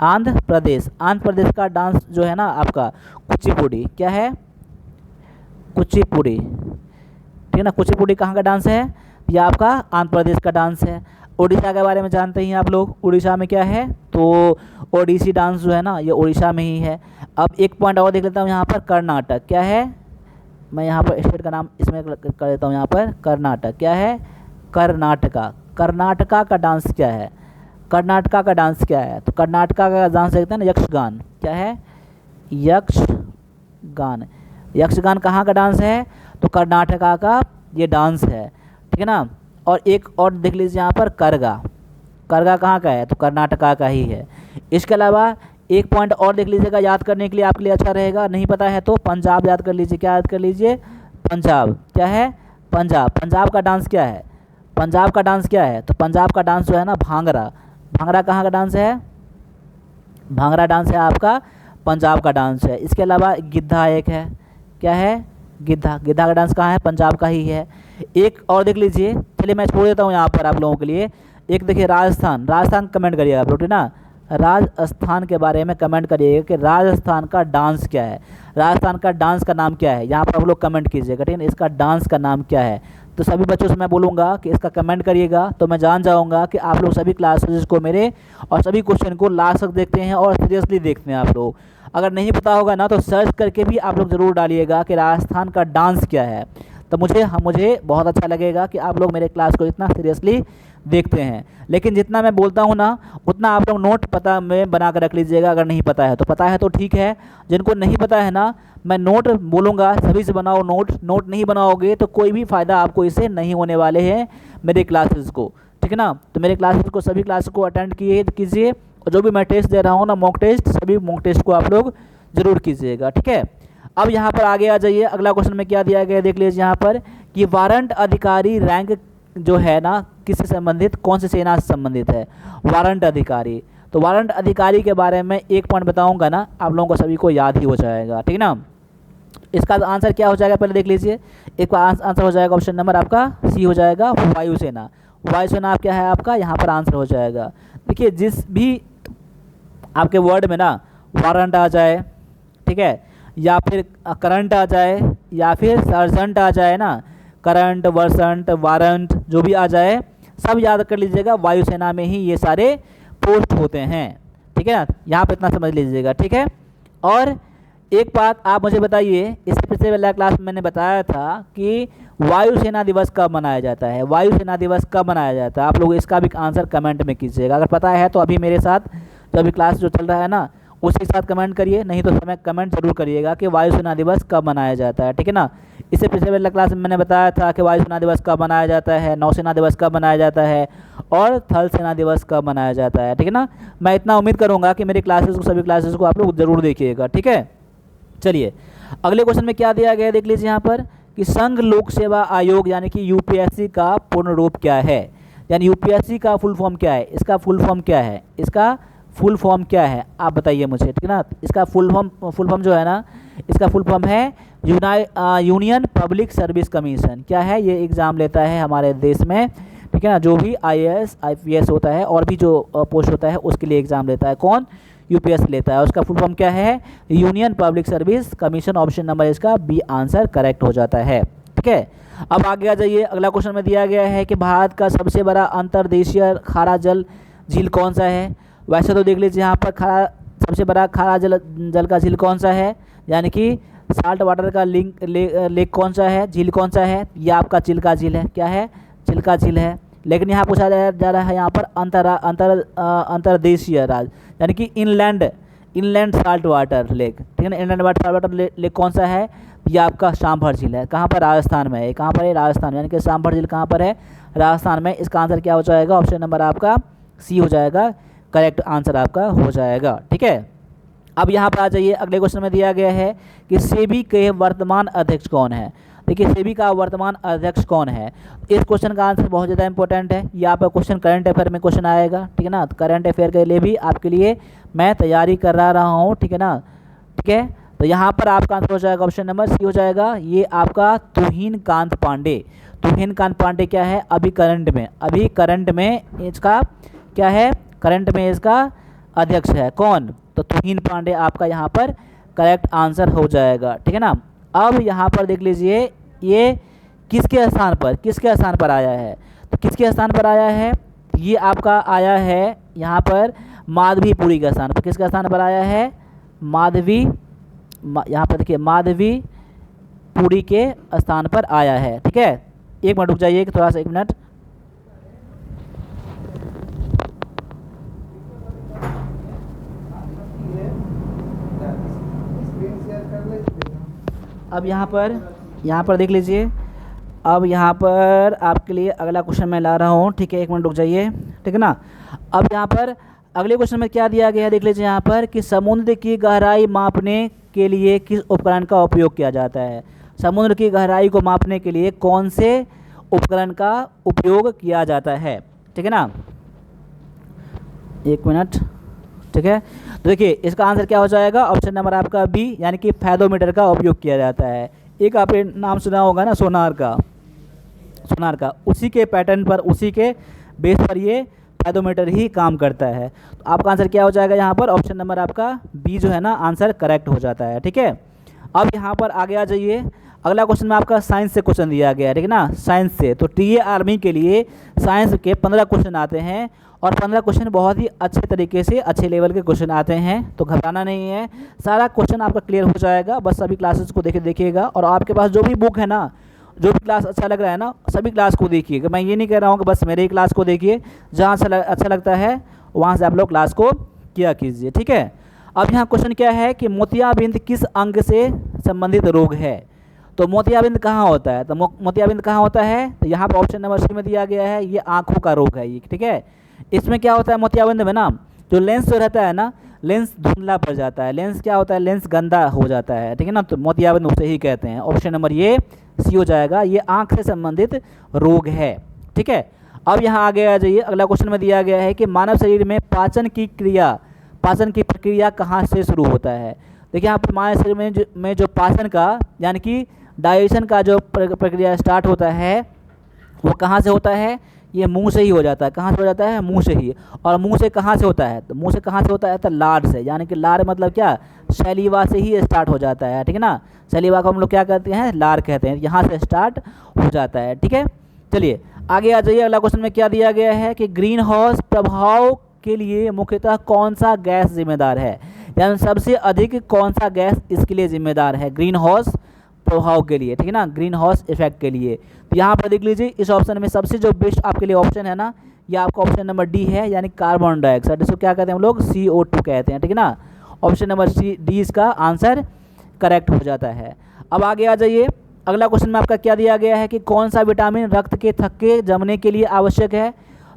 आंध्र प्रदेश का डांस जो है ना आपका कुचिपुड़ी। क्या है, कुचिपुड़ी, ठीक है ना। कुचिपुड़ी कहाँ का डांस है, ये आपका आंध्र प्रदेश का डांस है। उड़ीसा के बारे में जानते ही आप लोग, उड़ीसा में क्या है, तो ओडिसी डांस जो है ना, ये उड़ीसा में ही है। अब एक पॉइंट और देख लेता हूँ यहाँ पर, कर्नाटक। क्या है, मैं यहाँ पर स्टेट का नाम इसमें कर देता हूँ यहाँ पर, कर्नाटक। क्या है, कर्नाटका। कर्नाटका का डांस क्या है, कर्नाटका का डांस क्या है, तो कर्नाटका का डांस देखते हैं ना, यक्षगान। क्या है, यक्षगान। यक्षगान कहाँ का डांस है, तो कर्नाटका का ये डांस है, ठीक है ना। और एक और देख लीजिए यहाँ पर, करगा। करगा कहाँ का है, तो कर्नाटका का ही है। इसके अलावा एक पॉइंट और देख लीजिएगा, याद करने के लिए आपके लिए अच्छा रहेगा, नहीं पता है तो पंजाब याद कर लीजिए। क्या याद कर लीजिए, पंजाब। क्या है, पंजाब। पंजाब का डांस क्या है, पंजाब का डांस क्या है, तो पंजाब का डांस जो है ना, भांगड़ा। भांगड़ा कहाँ का डांस है, भांगड़ा डांस है आपका पंजाब का डांस है। इसके अलावा गिद्धा एक है, क्या है, गिद्धा। गिद्धा का डांस कहाँ है, पंजाब का ही है। एक और देख लीजिए, चलिए मैं छोड़ देता हूँ यहाँ पर आप लोगों के लिए। एक देखिए राजस्थान, राजस्थान कमेंट करिएगा आप लोग, ठीक ना, राजस्थान के बारे में कमेंट करिएगा कि राजस्थान का डांस क्या है, राजस्थान का डांस का नाम क्या है, यहाँ पर आप लोग कमेंट कीजिएगा, ठीक है। इसका डांस का नाम क्या है, तो सभी बच्चों से मैं बोलूँगा कि इसका कमेंट करिएगा, तो मैं जान जाऊँगा कि आप लोग सभी क्लासेस को मेरे और सभी क्वेश्चन को लास्ट तक देखते हैं और सीरियसली देखते हैं आप लोग। अगर नहीं पता होगा ना, तो सर्च करके भी आप लोग ज़रूर डालिएगा कि राजस्थान का डांस क्या है, तो मुझे बहुत अच्छा लगेगा कि आप लोग मेरे क्लास को इतना सीरियसली देखते हैं। लेकिन जितना मैं बोलता हूँ ना, उतना आप लोग नोट पता में बना कर रख लीजिएगा। अगर नहीं पता है तो पता है तो ठीक है, जिनको नहीं पता है ना, मैं नोट बोलूँगा सभी से बनाओ नोट। नोट नहीं बनाओगे तो कोई भी फ़ायदा आपको इससे नहीं होने वाले हैं मेरे क्लासेस को, ठीक है ना। तो मेरे क्लासेस को, सभी क्लासेस को अटेंड कीजिए, और जो भी मैं टेस्ट दे रहा हूँ ना, मॉक टेस्ट, सभी मॉक टेस्ट को आप लोग ज़रूर कीजिएगा, ठीक है। अब यहाँ पर आगे आ जाइए, अगला क्वेश्चन में क्या दिया गया देख लीजिए यहाँ पर, कि वारंट अधिकारी रैंक जो है ना, किससे संबंधित, कौन सी सेना से संबंधित है, वारंट अधिकारी। तो वारंट अधिकारी के बारे में एक पॉइंट बताऊंगा ना, आप लोगों को सभी को याद ही हो जाएगा, ठीक है ना। इसका आंसर क्या हो जाएगा पहले देख लीजिए। एक आंसर हो जाएगा ऑप्शन नंबर आपका सी हो जाएगा, वायुसेना। वायुसेना क्या है आपका, यहाँ पर आंसर हो जाएगा। देखिए जिस भी आपके वर्ड में ना वारंट आ जाए, ठीक है, या फिर करंट आ जाए, या फिर सर्जेंट आ जाए ना, करंट, वर्सेंट, वारंट, जो भी आ जाए सब याद कर लीजिएगा, वायुसेना में ही ये सारे पोस्ट होते हैं, ठीक है ना। यहाँ पर इतना समझ लीजिएगा, ठीक है। और एक बात आप मुझे बताइए, इससे पिछले वाला क्लास में मैंने बताया था कि वायुसेना दिवस कब मनाया जाता है, वायुसेना दिवस कब मनाया जाता है। आप लोग इसका भी आंसर कमेंट में कीजिएगा। अगर पता है तो अभी मेरे साथ जो अभी क्लास जो चल रहा है ना, उसके साथ कमेंट करिए, नहीं तो समय कमेंट जरूर करिएगा कि वायुसेना दिवस कब मनाया जाता है, ठीक है ना। इससे पिछले वाला क्लास में मैंने बताया था कि वायुसेना दिवस कब मनाया जाता है, नौसेना दिवस कब मनाया जाता है और थल सेना दिवस कब मनाया जाता है। ठीक है ना, मैं इतना उम्मीद करूँगा कि मेरी क्लासेस को, सभी क्लासेस को आप लोग ज़रूर देखिएगा। ठीक है, चलिए अगले क्वेश्चन में क्या दिया गया है देख लीजिए यहाँ पर कि संघ लोक सेवा आयोग यानी कि यूपीएससी का पूर्ण रूप क्या है, यानी यूपीएससी का फुल फॉर्म क्या है, इसका फुल फॉर्म क्या है, इसका फुल फॉर्म क्या है आप बताइए मुझे। ठीक है ना, इसका फुल फॉर्म जो है ना, इसका फुल फॉर्म है यूनियन पब्लिक सर्विस कमीशन। क्या है, ये एग्ज़ाम लेता है हमारे देश में। ठीक है ना, जो भी IAS IPS होता है और भी जो पोस्ट होता है उसके लिए एग्ज़ाम लेता है कौन, यूपीएससी लेता है। उसका फुल फॉर्म क्या है, union public service commission. Option number इसका बी आंसर करेक्ट हो जाता है। ठीक है, अब आगे आ जाइए। अगला क्वेश्चन में दिया गया है कि भारत का सबसे बड़ा अंतर्देशीय खारा जल झील कौन सा है। वैसे तो देख लीजिए यहाँ पर सबसे बड़ा खारा जल का झील कौन सा है, यानी कि साल्ट वाटर का लेक कौन सा है, झील कौन सा है, ये आपका चिल्का झील है। क्या है, चिल्का झील है। लेकिन यहाँ पूछा जा रहा है यहाँ पर अंतर्देशीय राज यानी कि इनलैंड साल्ट वाटर लेक। ठीक है ना, इनलैंड साल्ट वाटर लेक कौन सा है, ये आपका सांभर झील है। कहाँ पर, राजस्थान में है। कहाँ पर है, राजस्थान में, यानी कि सांभर झील कहाँ पर है, राजस्थान में। इसका आंसर क्या हो जाएगा, ऑप्शन नंबर आपका सी हो जाएगा, करेक्ट आंसर आपका हो जाएगा। ठीक है, अब यहाँ पर आ जाइए। अगले क्वेश्चन में दिया गया है कि सेबी के वर्तमान अध्यक्ष कौन है। देखिए सेबी का वर्तमान अध्यक्ष कौन है, इस क्वेश्चन का आंसर बहुत ज़्यादा इंपॉर्टेंट है। ये आपका क्वेश्चन करंट अफेयर में क्वेश्चन आएगा। ठीक है ना, करंट अफेयर के लिए भी आपके लिए मैं तैयारी कर रहा हूँ। ठीक है ना, ठीक है, तो यहाँ पर आपका आंसर हो जाएगा ऑप्शन नंबर सी हो जाएगा, ये आपका तुहिन कांत पांडे। तुहिन कांत पांडे क्या है, अभी करंट में इसका क्या है, करंट में इसका अध्यक्ष है कौन, तो तुहिन पांडे आपका यहाँ पर करेक्ट आंसर हो जाएगा। ठीक है ना, अब यहाँ पर देख लीजिए ये किसके स्थान पर आया है, तो किसके स्थान पर आया है, ये आपका आया है यहाँ पर माधवीपुरी के स्थान पर। किसका स्थान पर आया है, यहाँ पर देखिए माधवीपुरी के स्थान पर आया है। ठीक है, एक मिनट रुक जाइए थोड़ा सा, एक मिनट। अब यहाँ पर देख लीजिए, अब यहाँ पर आपके लिए अगला क्वेश्चन मैं ला रहा हूँ। ठीक है, एक मिनट रुक जाइए। ठीक है ना, अब यहाँ पर अगले क्वेश्चन में क्या दिया गया है देख लीजिए यहाँ पर कि समुद्र की गहराई मापने के लिए किस उपकरण का उपयोग किया जाता है। समुद्र की गहराई को मापने के लिए कौन से उपकरण का उपयोग किया जाता है। ठीक है ना, एक मिनट। ठीक है, तो देखिए इसका आंसर क्या हो जाएगा, ऑप्शन नंबर आपका बी, यानी कि फैदोमीटर का उपयोग किया जाता है। एक आपने नाम सुना होगा ना, सोनार का, उसी के पैटर्न पर, उसी के बेस पर ये फैदोमीटर ही काम करता है। तो आपका आंसर क्या हो जाएगा यहाँ पर, ऑप्शन नंबर आपका बी जो है ना आंसर करेक्ट हो जाता है। ठीक है, अब यहाँ पर आगे आ जाइए। अगला क्वेश्चन में आपका साइंस से क्वेश्चन दिया गया है। ठीक है ना, साइंस से, तो टीए आर्मी के लिए साइंस के 15 क्वेश्चन आते हैं और 15 क्वेश्चन बहुत ही अच्छे तरीके से, अच्छे लेवल के क्वेश्चन आते हैं, तो घबराना नहीं है, सारा क्वेश्चन आपका क्लियर हो जाएगा। बस सभी क्लासेस को देखिएगा और आपके पास जो भी बुक है ना, जो भी क्लास अच्छा लग रहा है ना, सभी क्लास को देखिएगा। मैं ये नहीं कह रहा हूँ कि बस मेरे ही क्लास को देखिए, जहाँ से अच्छा लगता है वहाँ से आप लोग क्लास को किया कीजिए। ठीक है, अब यहाँ क्वेश्चन क्या है कि मोतियाबिंद किस अंग से संबंधित रोग है। तो मोतियाबिंद कहाँ होता है, तो मोतियाबिंद कहाँ होता है, तो यहाँ पर ऑप्शन नंबर सी में दिया गया है, ये आँखों का रोग है ये। ठीक है, इसमें क्या होता है मोतियाबिंद में ना, जो लेंस जो रहता है ना, लेंस धुंधला पड़ जाता है, लेंस क्या होता है, लेंस गंदा हो जाता है। ठीक है ना, तो मोतियाबिंद उसे ही कहते हैं। ऑप्शन नंबर ये सी हो जाएगा, ये आँख से संबंधित रोग है। ठीक है, अब यहाँ आगे आ जाइए। अगला क्वेश्चन में दिया गया है कि मानव शरीर में पाचन की प्रक्रिया कहाँ से शुरू होता है। देखिए यहाँ पर मानव शरीर में जो पाचन का यानी कि डाइजेशन का जो प्रक्रिया स्टार्ट होता है वो कहाँ से होता है, ये मुंह से ही हो जाता है। कहाँ से हो जाता है, मुंह से ही। और मुंह से कहाँ से होता है, तो मुंह से कहाँ से होता है, तो लार से, यानी कि लार मतलब क्या, सलीवा से ही स्टार्ट हो जाता है। ठीक है ना, सलीवा को हम लोग क्या कहते हैं, लार कहते हैं, यहाँ से स्टार्ट हो जाता है। ठीक है, चलिए आगे आ जाइए। अगला क्वेश्चन में क्या दिया गया है कि ग्रीन हाउस प्रभाव के लिए मुख्यतः कौन सा गैस जिम्मेदार है, यानी सबसे अधिक कौन सा गैस इसके लिए जिम्मेदार है ग्रीन हाउस प्रभाव के लिए। ठीक है ना, ग्रीन हाउस इफेक्ट के लिए। तो यहाँ पर देख लीजिए इस ऑप्शन में सबसे जो बेस्ट आपके लिए ऑप्शन है ना, ये आपका ऑप्शन नंबर डी है, यानी कार्बन डाइऑक्साइड। इसको क्या कहते हैं हम लोग, CO2 कहते हैं। ठीक है ना, ऑप्शन नंबर डी इसका आंसर करेक्ट हो जाता है। अब आगे आ जाइए। अगला क्वेश्चन में आपका क्या दिया गया है कि कौन सा विटामिन रक्त के थक्के जमने के लिए आवश्यक है।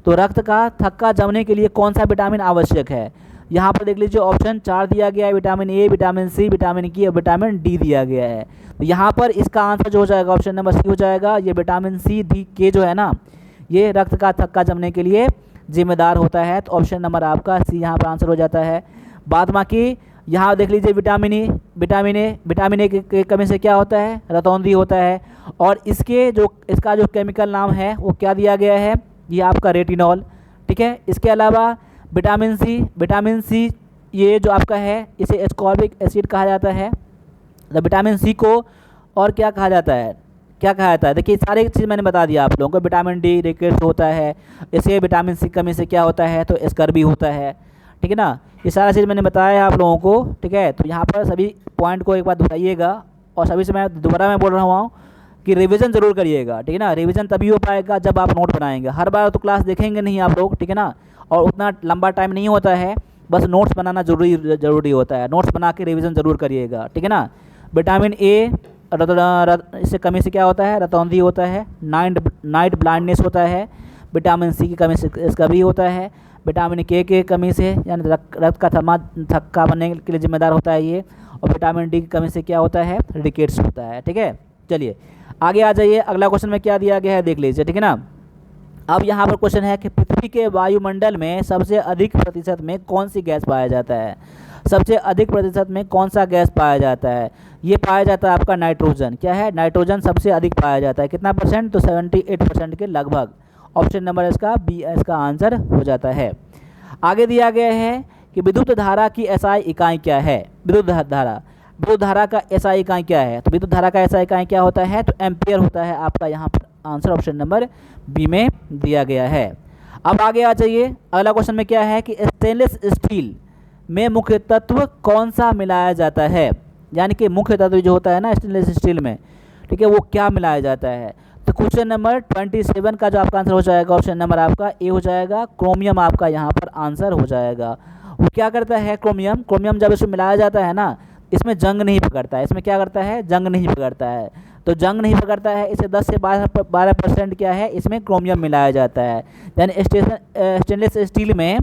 तो रक्त का थक्का जमने के लिए कौन सा विटामिन आवश्यक है। यहाँ पर देख लीजिए ऑप्शन 4 दिया गया है, vitamin A, vitamin C, vitamin K और विटामिन डी दिया गया है। तो यहाँ पर इसका आंसर जो हो जाएगा ऑप्शन नंबर सी हो जाएगा। ये विटामिन सी, डी, के जो है ना, ये रक्त का थक्का जमने के लिए जिम्मेदार होता है। तो ऑप्शन नंबर आपका सी यहाँ पर आंसर हो जाता है। बाद बाकी यहाँ देख लीजिए विटामिन ए की कमी से क्या होता है, रतौंधी होता है। और इसका जो केमिकल नाम है वो क्या दिया गया है, ये आपका रेटिनॉल। ठीक है, इसके अलावा विटामिन सी ये जो आपका है इसे एस्कॉर्बिक एसिड कहा जाता है। तो विटामिन सी को और क्या कहा जाता है, देखिए सारे चीज़ मैंने बता दिया आप लोगों को। विटामिन डी रिकेट्स होता है, इसे विटामिन सी कमी से क्या होता है, तो स्कर्वी होता है। ठीक है ना, ये सारा चीज़ मैंने बताया है आप लोगों को। ठीक है, तो यहाँ पर सभी पॉइंट को एक बार दोहराइएगा और सभी से मैं दोबारा बोल रहा हूँ कि रिवीजन ज़रूर करिएगा। ठीक है ना, रिवीजन तभी हो पाएगा जब आप नोट बनाएंगे। हर बार तो क्लास देखेंगे नहीं आप लोग, ठीक है ना, और उतना लंबा टाइम नहीं होता है, बस नोट्स बनाना जरूरी होता है। नोट्स बना के रिवीजन ज़रूर करिएगा। ठीक है ना, विटामिन ए इससे कमी से क्या होता है, रतौंधी होता है, नाइट ब्लाइंडनेस होता है। विटामिन सी की कमी से इसका भी होता है। विटामिन के कमी से यानी रक्त का थक्का बनने के लिए जिम्मेदार होता है ये। और विटामिन डी की कमी से क्या होता है, रिकेट्स होता है। ठीक है, चलिए आगे आ जाइए। अगला क्वेश्चन में क्या दिया गया है देख लीजिए। ठीक है ना, अब यहाँ पर क्वेश्चन है कि पृथ्वी के वायुमंडल में सबसे अधिक प्रतिशत में कौन सी गैस पाया जाता है। सबसे अधिक प्रतिशत में कौन सा गैस पाया जाता है, ये पाया जाता है आपका नाइट्रोजन। क्या है, नाइट्रोजन सबसे अधिक पाया जाता है। कितना परसेंट, तो 78% के लगभग। ऑप्शन नंबर इसका बी इसका आंसर हो जाता है। आगे दिया गया है कि विद्युत धारा की एसआई इकाई क्या है। विद्युत धारा का एसआई इकाई क्या है, तो विद्युत धारा का एसआई इकाई क्या होता है, तो एम्पियर होता है आपका। यहाँ पर आंसर ऑप्शन नंबर बी में दिया गया है। अब आगे आ जाइए। अगला क्वेश्चन में क्या है कि स्टेनलेस स्टील में मुख्य तत्व कौन सा मिलाया जाता है। यानी कि मुख्य तत्व जो होता है ना स्टेनलेस स्टील में, ठीक है, वो क्या मिलाया जाता है। तो क्वेश्चन नंबर 27 का जो आपका आंसर हो जाएगा ऑप्शन नंबर आपका ए हो जाएगा। क्रोमियम आपका यहाँ पर आंसर हो जाएगा। वो क्या करता है, क्रोमियम जब इसमें मिलाया जाता है ना, इसमें जंग नहीं पकड़ता है। इसमें क्या करता है, जंग नहीं पकड़ता है। तो जंग नहीं पकड़ता है, इसे 10 से 12% क्या है, इसमें क्रोमियम मिलाया जाता है। यानी स्टेनलेस स्टील में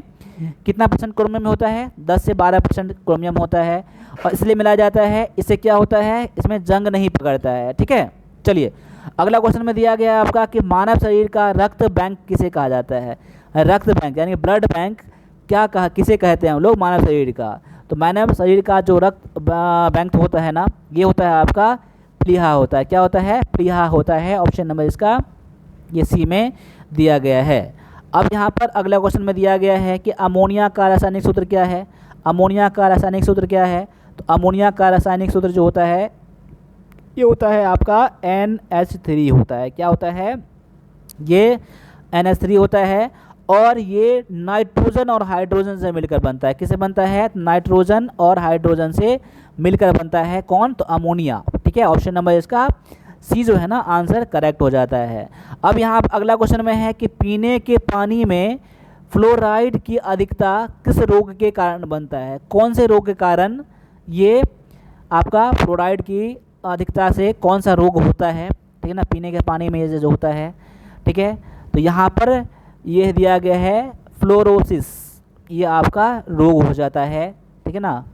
कितना परसेंट क्रोमियम होता है, 10 से 12% क्रोमियम होता है, और इसलिए मिलाया जाता है। इससे क्या होता है, इसमें जंग नहीं पकड़ता है। ठीक है, चलिए अगला क्वेश्चन में दिया गया है आपका कि मानव शरीर का रक्त बैंक किसे कहा जाता है। रक्त बैंक यानी ब्लड बैंक किसे कहते हैं हम लोग, मानव शरीर का। तो मानव शरीर का जो रक्त बैंक होता है ना, ये होता है आपका प्लीहा होता है। क्या होता है, प्लीहा होता है। ऑप्शन नंबर इसका ये सी में दिया गया है। अब यहाँ पर अगला क्वेश्चन में दिया गया है कि अमोनिया का रासायनिक सूत्र क्या है। अमोनिया का रासायनिक सूत्र क्या है, तो अमोनिया का रासायनिक सूत्र जो होता है ये होता है आपका NH3 होता है। क्या होता है, ये NH3 होता है। और ये नाइट्रोजन और हाइड्रोजन से मिलकर बनता है। किससे बनता है, नाइट्रोजन और हाइड्रोजन से मिलकर बनता है। कौन, तो अमोनिया। ठीक है, ऑप्शन नंबर इसका सी जो है ना आंसर करेक्ट हो जाता है। अब यहाँ अगला क्वेश्चन में है कि पीने के पानी में फ्लोराइड की अधिकता किस रोग के कारण बनता है। कौन से रोग के कारण ये आपका फ्लोराइड की अधिकता से कौन सा रोग होता है। ठीक है ना, पीने के पानी में ये जो होता है। ठीक है, तो यहाँ पर ये दिया गया है फ्लोरोसिस, ये आपका रोग हो जाता है। ठीक है ना,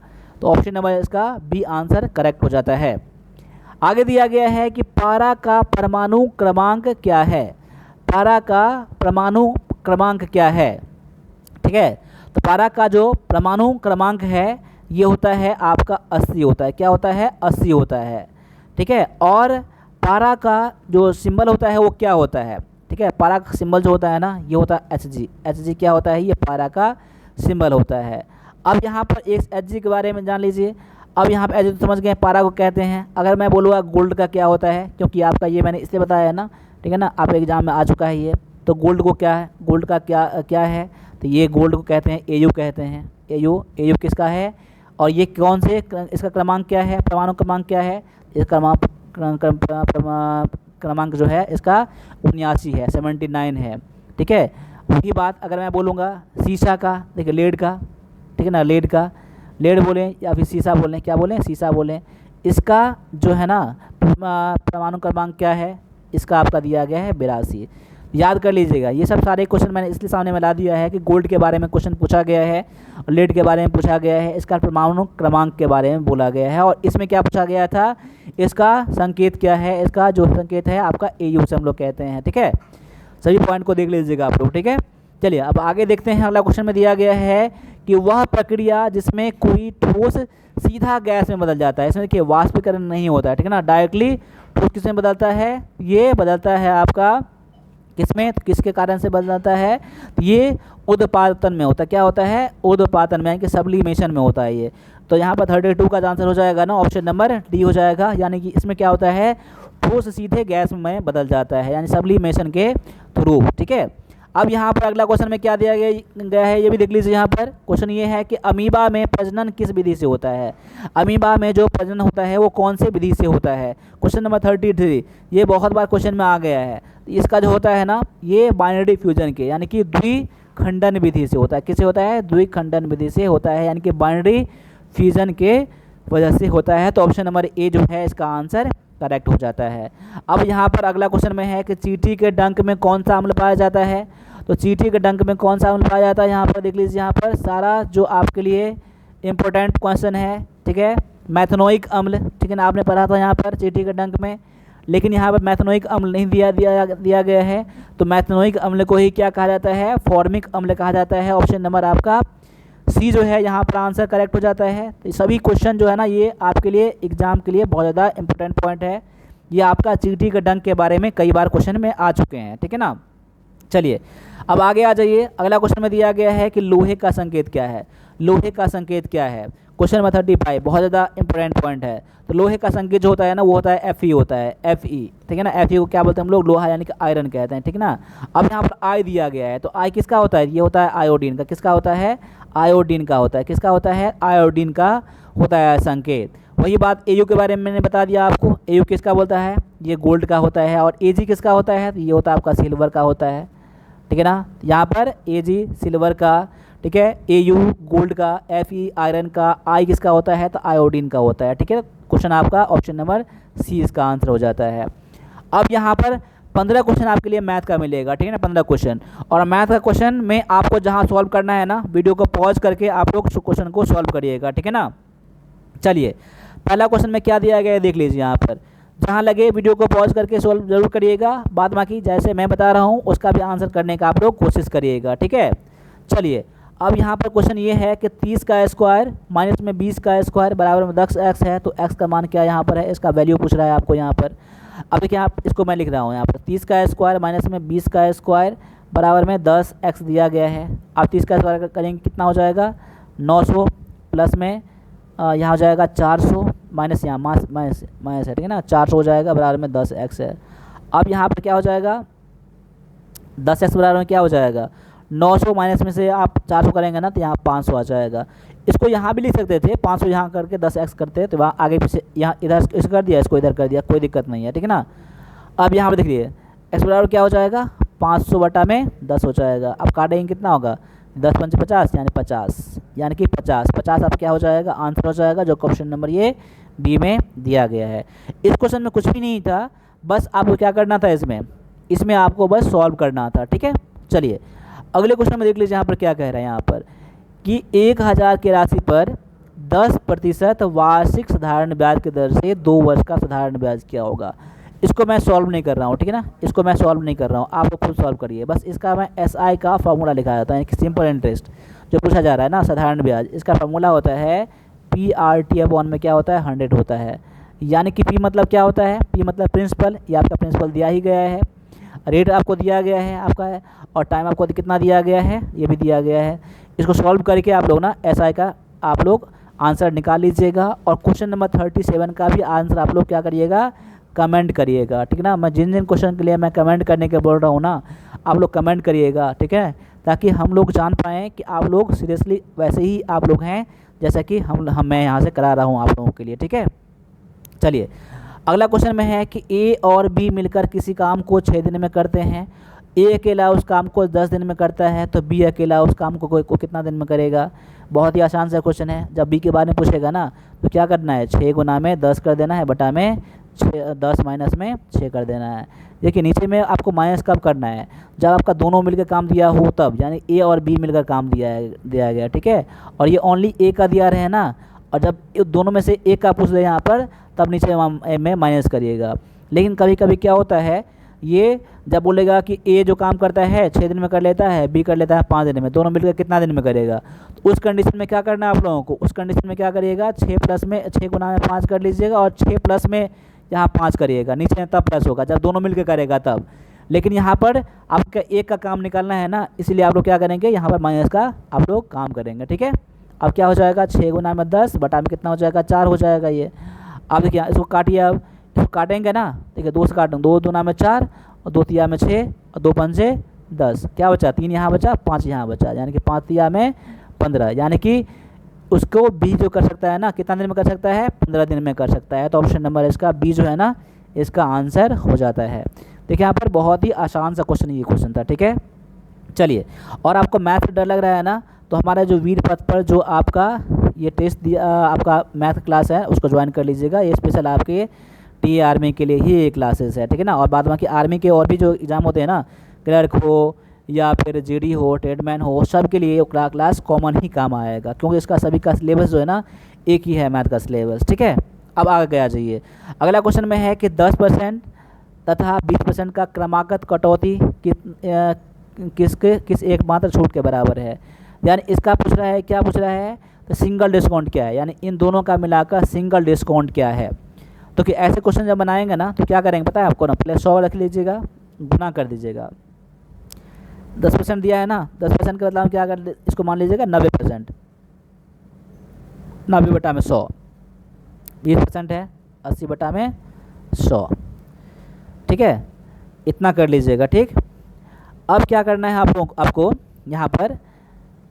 तो ऑप्शन नंबर इसका बी आंसर करेक्ट हो जाता है। आगे दिया गया है कि पारा का परमाणु क्रमांक क्या है। पारा का परमाणु क्रमांक क्या है। ठीक है, तो पारा का जो परमाणु क्रमांक है ये होता है आपका 80 होता है। क्या होता है, 80 होता है। ठीक है, और पारा का जो सिंबल होता है वो क्या होता है। ठीक है, पारा का सिंबल जो होता है ना ये होता है Hg। Hg क्या होता है, ये पारा का सिंबल होता है। अब यहाँ पर एक Hg के बारे में जान लीजिए। अब यहाँ पे Hg तो समझ गए, पारा को कहते हैं। अगर मैं बोलूँगा गोल्ड का क्या होता है, क्योंकि आपका ये मैंने इसलिए बताया है ना, ठीक है ना, आप एग्जाम में आ चुका है ये। तो गोल्ड को क्या है, गोल्ड का क्या है, तो ये गोल्ड को कहते हैं Au कहते हैं। Au किसका है, और ये कौन से इसका क्रमांक क्या है, परमाणु क्रमांक क्या है, इसका क्रमांक जो है इसका 79 है, 79 है। ठीक है, उनकी बात अगर मैं बोलूँगा शीशा का, देखिए लेड का, ठीक है ना, लेड बोलें या फिर शीशा बोलें, क्या बोलें, शीशा बोलें, इसका जो है ना परमाणु क्रमांक क्या है, इसका आपका दिया गया है 82। याद कर लीजिएगा, ये सब सारे क्वेश्चन मैंने इसलिए सामने में ला दिया है कि गोल्ड के बारे में क्वेश्चन पूछा गया है, लेड के बारे में पूछा गया है, इसका परमाणु क्रमांक के बारे में बोला गया है, और इसमें क्या पूछा गया था, इसका संकेत क्या है, इसका जो संकेत है आपका AU से हम लोग कहते हैं। ठीक है, सभी पॉइंट को देख लीजिएगा आप लोग। ठीक है, चलिए अब आगे देखते हैं। अगला क्वेश्चन में दिया गया है कि वह प्रक्रिया जिसमें कोई ठोस सीधा गैस में बदल जाता है, इसमें देखिए वाष्पीकरण नहीं होता है। ठीक है ना, डायरेक्टली ठोस किसमें बदलता है, ये बदलता है आपका किसमें, किसके कारण से बदलता है, तो ये उद्पातन में होता है। क्या होता है, उद्पातन में, यानी कि सब्लिमेशन में होता है ये। तो यहाँ पर 32 का आंसर हो जाएगा ना, ऑप्शन नंबर डी हो जाएगा। यानी कि इसमें क्या होता है, ठोस सीधे गैस में बदल जाता है, यानी सब्लिमेशन के थ्रू। ठीक है, अब यहाँ पर अगला क्वेश्चन में क्या दिया गया है, ये भी देख लीजिए। यहाँ पर क्वेश्चन ये है कि अमीबा में प्रजनन किस विधि से होता है। अमीबा में जो प्रजनन होता है वो कौन से विधि से होता है, क्वेश्चन नंबर 33। ये बहुत बार क्वेश्चन में आ गया है। इसका जो होता है ना, ये बाइनरी फ्यूजन के, यानी कि द्विखंडन विधि से होता है। किससे होता है, द्विखंडन विधि से होता है, यानी कि बाइनरी फ्यूजन के वजह से होता है। तो ऑप्शन नंबर ए जो है इसका आंसर करेक्ट हो जाता है। अब यहाँ पर अगला क्वेश्चन में है कि चींटी के डंक में कौन सा अम्ल पाया जाता है। तो चींटी के डंक में कौन सा अम्ल पाया जाता है, यहाँ पर देख लीजिए। यहाँ पर सारा जो आपके लिए इम्पोर्टेंट क्वेश्चन है, ठीक है, मैथनोइक अम्ल, ठीक है ना, आपने पढ़ा था यहाँ पर चींटी के डंक में, लेकिन यहाँ पर मैथनोइक अम्ल नहीं दिया गया है। तो मैथनोइक अम्ल को ही क्या कहा जाता है, फॉर्मिक अम्ल कहा जाता है। ऑप्शन नंबर आपका सी जो है यहाँ पर आंसर करेक्ट हो जाता है। तो सभी क्वेश्चन जो है ना, ये आपके लिए एग्जाम के लिए बहुत ज़्यादा इंपॉर्टेंट पॉइंट है। ये आपका चींटी के डंक के बारे में कई बार क्वेश्चन में आ चुके हैं। ठीक है ना, चलिए अब आगे आ जाइए। अगला क्वेश्चन में दिया गया है कि लोहे का संकेत क्या है। लोहे का संकेत क्या है, क्वेश्चन नंबर 35, बहुत ज़्यादा इंपॉर्टेंट पॉइंट है। तो लोहे का संकेत जो होता है ना, वो होता है Fe होता है, Fe। ठीक है ना, Fe को क्या बोलते हैं हम लोग, लोहा यानी कि आयरन कहते हैं। ठीक है ना, अब यहाँ पर आई दिया गया है, तो आई किसका होता है, ये होता है आयोडीन का। किसका होता है, आयोडीन का होता है। किसका होता है, आयोडीन का होता है संकेत। वही बात Au के बारे में मैंने बता दिया आपको। Au किसका बोलता है, ये गोल्ड का होता है। और Ag किसका होता है, ये होता है आपका सिल्वर का होता है। ठीक है ना, यहाँ पर Ag सिल्वर का, ठीक है, Au गोल्ड का, Fe आयरन का, I किसका होता है, तो आयोडीन का होता है। ठीक है, क्वेश्चन आपका ऑप्शन नंबर सी इसका आंसर हो जाता है। अब यहाँ पर 15 क्वेश्चन आपके लिए मैथ का मिलेगा। ठीक है ना, 15 क्वेश्चन। और मैथ का क्वेश्चन में आपको जहाँ सॉल्व करना है ना, वीडियो को पॉज करके आप लोग क्वेश्चन को सॉल्व करिएगा। ठीक है ना, चलिए पहला क्वेश्चन में क्या दिया गया है देख लीजिए। यहाँ पर जहाँ लगे वीडियो को पॉज करके सॉल्व जरूर करिएगा, बाद बाकी जैसे मैं बता रहा हूँ उसका भी आंसर करने का आप लोग कोशिश करिएगा। ठीक है, चलिए अब यहाँ पर क्वेश्चन ये है कि 30 का स्क्वायर माइनस में 20 का स्क्वायर बराबर में 10x है। तो x का मान क्या यहाँ पर है, इसका वैल्यू पूछ रहा है आपको यहाँ पर। अब देखिए, आप इसको मैं लिख रहा हूँ यहाँ पर 30 का स्क्वायर माइनस में 20 का स्क्वायर बराबर में 10x दिया गया है। आप 30 का स्क्वायर करेंगे कितना हो जाएगा, 900 प्लस में यहाँ हो जाएगा 400 माइनस यहाँ माइनस है। ठीक है ना, 400 हो जाएगा बराबर में 10x है। अब यहाँ पर क्या हो जाएगा, 10x बराबर में क्या हो जाएगा, 900 माइनस में से आप 400 करेंगे ना, तो यहाँ 500 आ जाएगा। इसको यहाँ भी लिख सकते थे, 500 यहाँ करके 10x करते तो वहाँ आगे पीछे यहाँ इधर इसे कर दिया, इसको इधर कर दिया, कोई दिक्कत नहीं है। ठीक है ना, अब यहाँ पर देखिए x बराबर क्या हो जाएगा, 500 बटा में 10 हो जाएगा। अब काटेंगे कितना होगा, 10 पंच 50 यानी 50, यानी कि 50 अब क्या हो जाएगा, आंसर हो जाएगा, जो क्वेश्चन नंबर ये बी में दिया गया है। इस क्वेश्चन में कुछ भी नहीं था, बस आपको क्या करना था, इसमें आपको बस सॉल्व करना था। ठीक है, चलिए अगले क्वेश्चन में देख लीजिए। यहाँ पर क्या कह रहा है, यहाँ पर कि 1000 की राशि पर 10% वार्षिक साधारण ब्याज की दर से 2 वर्ष का साधारण ब्याज क्या होगा। इसको मैं सॉल्व नहीं कर रहा हूँ। ठीक है ना, इसको मैं सॉल्व नहीं कर रहा हूँ, आप लोग खुद सॉल्व करिए। बस इसका मैं SI का फार्मूला लिखा जाता है, यानी कि सिंपल इंटरेस्ट जो पूछा जा रहा है ना, साधारण ब्याज, इसका फार्मूला होता है PRT/1 में क्या होता है, 100 होता है। यानी कि P मतलब क्या होता है, P मतलब प्रिंसिपल, ये आपका प्रिंसिपल दिया ही गया है, रेट आपको दिया गया है आपका है, और टाइम आपको कितना दिया गया है, ये भी दिया गया है। इसको सॉल्व करके आप लोग ना SI का आप लोग आंसर निकाल लीजिएगा। और क्वेश्चन नंबर 37 का भी आंसर आप लोग क्या करिएगा, कमेंट करिएगा। ठीक है ना, मैं जिन क्वेश्चन के लिए मैं कमेंट करने के बोल रहा हूँ ना, आप लोग कमेंट करिएगा। ठीक है, ताकि हम लोग जान पाएँ कि आप लोग सीरियसली वैसे ही आप लोग हैं जैसा कि मैं यहाँ से करा रहा हूँ आप लोगों के लिए। ठीक है, चलिए अगला क्वेश्चन में है कि A और B मिलकर किसी काम को 6 दिन में करते हैं। ए अकेला उस काम को 10 दिन में करता है तो बी अकेला उस काम को कितना दिन में करेगा। बहुत ही आसान सा क्वेश्चन है। जब बी के बारे में पूछेगा ना तो क्या करना है, 6 गुना में 10 कर देना है, बटा में 10 माइनस में 6 कर देना है। देखिए नीचे में आपको माइनस कब करना है, जब आपका दोनों मिलकर काम दिया हो तब, यानी ए और बी मिलकर काम दिया गया, ठीक है। और ये ओनली ए का दिया रहे ना, और जब दोनों में से एक का पूछ ले यहाँ पर तब नीचे में माइनस करिएगा। लेकिन कभी कभी क्या होता है, ये जब बोलेगा कि ए जो काम करता है 6 दिन में कर लेता है, बी कर लेता है 5 दिन में, दोनों मिलकर कितना दिन में करेगा, तो उस कंडीशन में क्या करना है आप लोगों को, उस कंडीशन में क्या करिएगा, 6 गुना में 5 कर लीजिएगा और 6 प्लस में यहाँ 5 करिएगा, नीचे में तब प्लस होगा जब दोनों मिलकर करेगा तब। लेकिन यहाँ पर आपका एक का काम निकालना है ना, इसलिए आप लोग क्या करेंगे, यहाँ पर माइनस का आप लोग काम करेंगे, ठीक है। अब क्या हो जाएगा, 6 गुना में 10 बटा में कितना हो जाएगा, 4 हो जाएगा ये। अब देखिए इसको काटिए, अब इसको काटेंगे ना, देखिए 2 से काटेंगे, 2 दूना में 4 और 2 तिया में 6 और 2 पंजे 10, क्या बचा, 3 यहाँ बचा, 5 यहाँ बचा, यानी कि 5 तिया में 15, यानी कि उसको बी जो कर सकता है ना, कितना दिन में कर सकता है, 15 दिन में कर सकता है। तो ऑप्शन नंबर इसका बी जो है ना, इसका आंसर हो जाता है। देखिए यहाँ पर बहुत ही आसान सा क्वेश्चन ये क्वेश्चन था, ठीक है। चलिए, और आपको मैथ से डर लग रहा है ना, तो हमारा जो वीर पथ पर जो आपका ये टेस्ट दिया, आपका मैथ क्लास है, उसको ज्वाइन कर लीजिएगा। ये स्पेशल आपके टी आर्मी के लिए ही ये क्लासेस है, ठीक है ना। और बाद बाकी आर्मी के और भी जो एग्ज़ाम होते हैं ना, क्लर्क हो या फिर जीडी हो, ट्रेडमैन हो, सब के लिए ये क्लास कॉमन ही काम आएगा, क्योंकि इसका सभी का सिलेबस जो है ना एक ही है, मैथ का सिलेबस, ठीक है। अब आगे आ जाइए, अगला क्वेश्चन में है कि 10% तथा 20% का क्रमागत कटौती किस एकमात्र छूट के बराबर है। यानी इसका पूछ रहा है, क्या पूछ रहा है, तो सिंगल डिस्काउंट क्या है, यानी इन दोनों का मिलाकर सिंगल डिस्काउंट क्या है। तो कि ऐसे क्वेश्चन जब बनाएंगे ना तो क्या करेंगे पता है आपको ना, पहले 100 रख लीजिएगा, गुना कर दीजिएगा, 10% दिया है ना, 10% का मतलब क्या कर, इसको मान लीजिएगा 90%, 90 बटा में 100, 20% है 80 बटा में 100, ठीक है, इतना कर लीजिएगा, ठीक। अब क्या करना है आप लोग, आपको यहाँ पर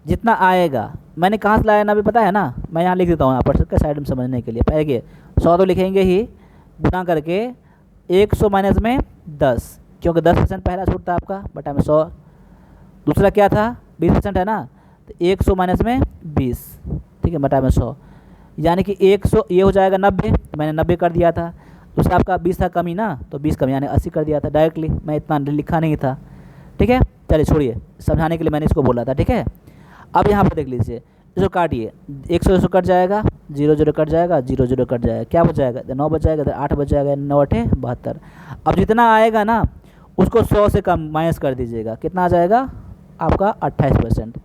जितना आएगा, मैंने कहाँ से लाया ना अभी पता है ना, मैं यहाँ लिख देता हूँ यहाँ पर सबके साइड में समझने के लिए। पहले 100 तो लिखेंगे ही, गुना करके 100 माइनस में 10, क्योंकि 10% पहला छूट था आपका, बटा में 100। दूसरा क्या था, 20% है ना, तो 100 माइनस में 20, ठीक है, बटा में 100, यानी कि 100 ये हो जाएगा 90, तो मैंने 90 कर दिया था। दूसरा आपका 20 था कमी ना, तो 20 कमी यानी 80 कर दिया था डायरेक्टली, मैं इतना लिखा नहीं था, ठीक है। चलिए छोड़िए, समझाने के लिए मैंने इसको बोला था, ठीक है। अब यहाँ पर देख लीजिए, इसको काटिए, 100 कट जाएगा, 0 कट जाएगा, 0 कट जाएगा, क्या बच जाएगा, 9 बच जाएगा, 8 बच जाएगा, 9 8 72। अब जितना आएगा ना उसको 100 से कम माइनस कर दीजिएगा, कितना आ जाएगा आपका 28%,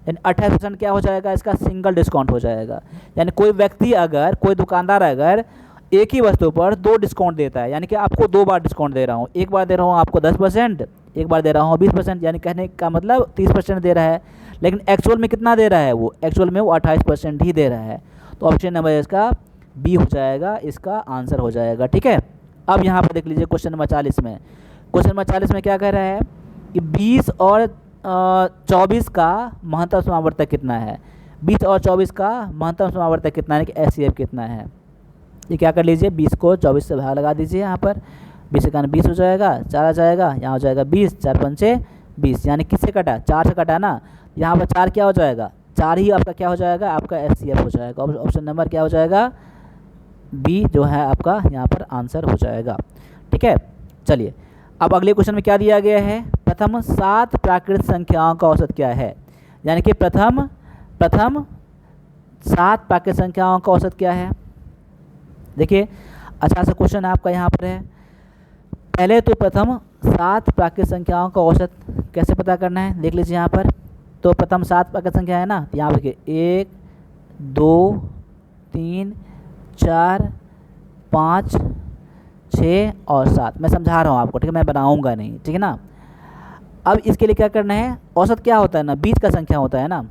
यानी 28% क्या हो जाएगा, इसका सिंगल डिस्काउंट हो जाएगा। यानी कोई व्यक्ति अगर, कोई दुकानदार अगर एक ही वस्तु पर 2 डिस्काउंट देता है, यानी कि आपको 2 बार डिस्काउंट दे रहा हूँ, एक बार दे रहा हूँ आपको 10%, एक बार दे रहा हूँ 20%, यानी कहने का मतलब 30% दे रहा है, लेकिन एक्चुअल में कितना दे रहा है वो, एक्चुअल में वो 28% ही दे रहा है। तो ऑप्शन नंबर इसका बी हो जाएगा, इसका आंसर हो जाएगा, ठीक है। अब यहाँ पर देख लीजिए क्वेश्चन नंबर 40 में, क्वेश्चन नंबर 40 में क्या कह रहा है कि 20 और 24 का महत्तम समावर्तक कितना है, 20 और 24 का महत्तम समावर्तक कितना है, कि एचसीएफ कितना है। ये क्या कर लीजिए, 20 को 24 से भाग लगा दीजिए, यहाँ पर 20 का 20 हो जाएगा, 4 आ जाएगा, यहाँ हो जाएगा 20, 4 पंचे 20, यानी किससे कटा, 4 से कटा ना, यहाँ पर 4 क्या हो जाएगा, 4 ही आपका क्या हो जाएगा, आपका एचसीएफ हो जाएगा। ऑप्शन नंबर क्या हो जाएगा, बी जो है आपका यहाँ पर आंसर हो जाएगा, ठीक है। चलिए, अब अगले क्वेश्चन में क्या दिया गया है, प्रथम 7 प्राकृत संख्याओं का औसत क्या है। यानी कि प्रथम 7 प्राकृत संख्याओं का औसत क्या है। देखिए अच्छा सा क्वेश्चन आपका यहाँ पर है। पहले तो प्रथम 7 प्राकृत संख्याओं का औसत कैसे पता करना है, देख लीजिए यहाँ पर। तो प्रथम 7 प्राकृत संख्या है ना, यहाँ देखिए 1 2 3 4 5 6 और 7, मैं समझा रहा हूँ आपको, ठीक है, मैं बनाऊँगा नहीं, ठीक है ना। अब इसके लिए क्या करना है, औसत क्या होता है ना, बीच का संख्या होता है ना,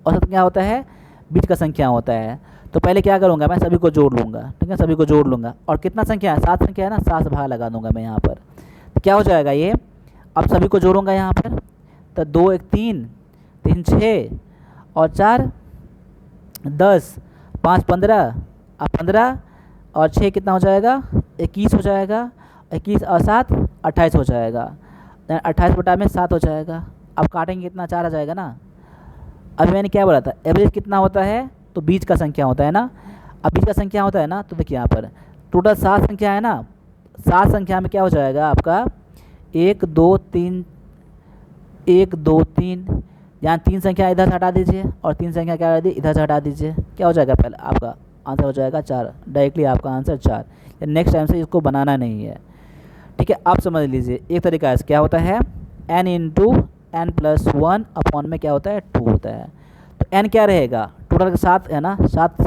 औसत क्या होता है, बीच का संख्या होता है। तो पहले क्या करूँगा, मैं सभी को जोड़ लूँगा, ठीक है, सभी को जोड़ लूँगा, और कितना संख्या है, 7 संख्या है ना, 7 से भाग लगा दूँगा मैं यहाँ पर, तो क्या हो जाएगा ये, अब सभी को जोड़ूँगा यहाँ पर, तो 2 1 3 3 6 और 4 10, 5 15, अब 15 और 6 कितना हो जाएगा, 21 हो जाएगा, 21 और 7 28 हो जाएगा। 28/7 हो जाएगा। अब काटेंगे कितना, 4 आ जाएगा ना। अभी मैंने क्या बोला था, एवरेज कितना होता है, तो बीच का संख्या होता है ना। अब बीच का संख्या होता है ना, तो देखिए यहाँ पर टोटल 7 संख्या है ना। 7 संख्या में क्या हो जाएगा आपका, 1 2 3, 1 2 3, यहाँ 3 संख्या इधर से हटा दीजिए और 3 संख्या क्या कर दी, इधर से हटा दीजिए। क्या हो जाएगा, पहले आपका आंसर हो जाएगा 4। डायरेक्टली आपका आंसर 4। नेक्स्ट टाइम से इसको बनाना नहीं है, ठीक है। आप समझ लीजिए एक तरीका है, क्या होता है, n into n plus 1 upon में क्या होता है, 2 होता है। तो n क्या रहेगा, टोटल के 7 है ना, 7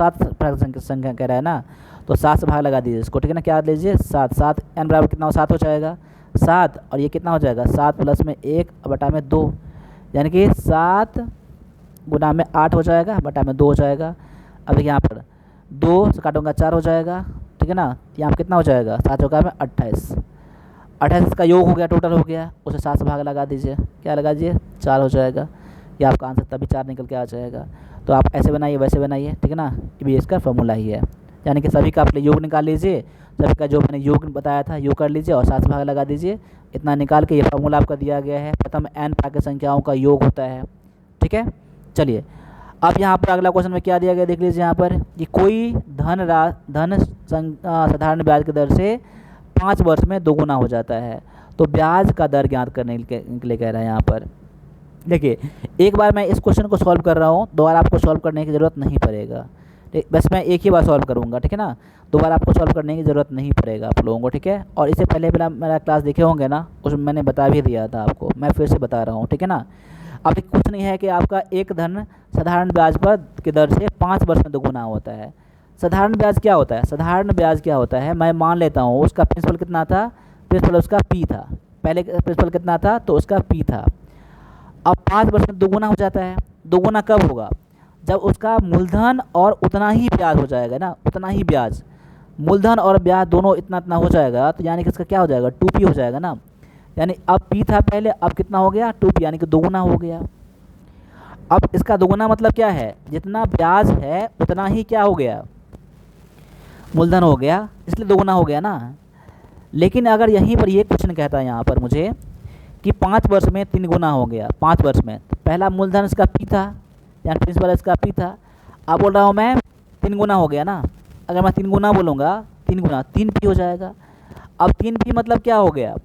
संख्या कह रहा है ना, तो 7 से भाग लगा दीजिए इसको, ठीक है ना। क्या लीजिए 7, 7 n बराबर कितना हो, 7 हो जाएगा 7, और ये कितना हो जाएगा 7 प्लस में 1 बटा में 2, यानी कि 7 गुना में 8 हो जाएगा बटा में 2 हो जाएगा। अब देखिए यहाँ पर 2 से काटूंगा 4 हो जाएगा, ठीक है ना। यहाँ पर कितना हो जाएगा, 7 होगा में 28, 28 का योग हो गया, टोटल हो गया, उसे 7 से भाग लगा दीजिए, क्या लगा दीजिए 4 हो जाएगा। ये आपका आंसर तभी 4 निकल के आ जाएगा। तो आप ऐसे बनाइए वैसे बनाइए, ठीक है ना। ये भी इसका फॉर्मूला ही है, यानी कि सभी का आप योग निकाल लीजिए, सभी का जो मैंने योग बताया था योग कर लीजिए और 7 से भाग लगा दीजिए। इतना निकाल के ये फार्मूला आपका दिया गया है, प्रथम n प्राकृत संख्याओं का योग होता है, ठीक है। चलिए अब यहाँ पर अगला क्वेश्चन में क्या दिया गया देख लीजिए। यहाँ पर कि कोई धन साधारण ब्याज की दर से 5 वर्ष में दोगुना हो जाता है, तो ब्याज का दर ज्ञात करने के लिए कह रहा है। यहाँ पर देखिए एक बार मैं इस क्वेश्चन को सॉल्व कर रहा हूँ, दोबारा आपको सॉल्व करने की ज़रूरत नहीं पड़ेगा, बस मैं एक ही बार सॉल्व करूँगा, ठीक है ना। दोबारा आपको सॉल्व करने की ज़रूरत नहीं पड़ेगा आप लोगों को, ठीक है। और इससे पहले मेरा क्लास देखे होंगे ना, उसमें मैंने बता भी दिया था आपको, मैं फिर से बता रहा हूँ, ठीक है ना। अब कुछ नहीं है कि आपका एक धन साधारण ब्याज पर की दर से 5 वर्ष में दोगुना होता है। साधारण ब्याज क्या होता है, साधारण ब्याज क्या होता है, मैं मान लेता हूँ उसका प्रिंसिपल कितना था, प्रिंसिपल उसका p था, पहले प्रिंसिपल कितना था, तो उसका p था। अब 5 वर्ष में दोगुना हो जाता है। दोगुना कब होगा, जब उसका मूलधन और उतना ही ब्याज हो जाएगा ना, उतना ही ब्याज, मूलधन और ब्याज दोनों इतना इतना हो जाएगा, तो यानी कि इसका क्या हो जाएगा 2p हो जाएगा ना। यानी अब p था पहले, अब कितना हो गया 2p, यानी कि दोगुना हो गया। अब इसका दोगुना मतलब क्या है, जितना ब्याज है उतना ही क्या हो गया, मूलधन हो गया, इसलिए दोगुना हो गया ना। लेकिन अगर यहीं पर ये क्वेश्चन कहता है यहाँ पर मुझे कि 5 वर्ष में 3 गुना हो गया, 5 वर्ष में, तो पहला मूलधन इसका p था, यानी प्रिंसिपल इसका p था। अब बोल रहा हूँ मैं 3 गुना हो गया ना, अगर मैं 3 गुना बोलूँगा, 3 गुना 3p हो जाएगा। अब 3p मतलब क्या हो गया,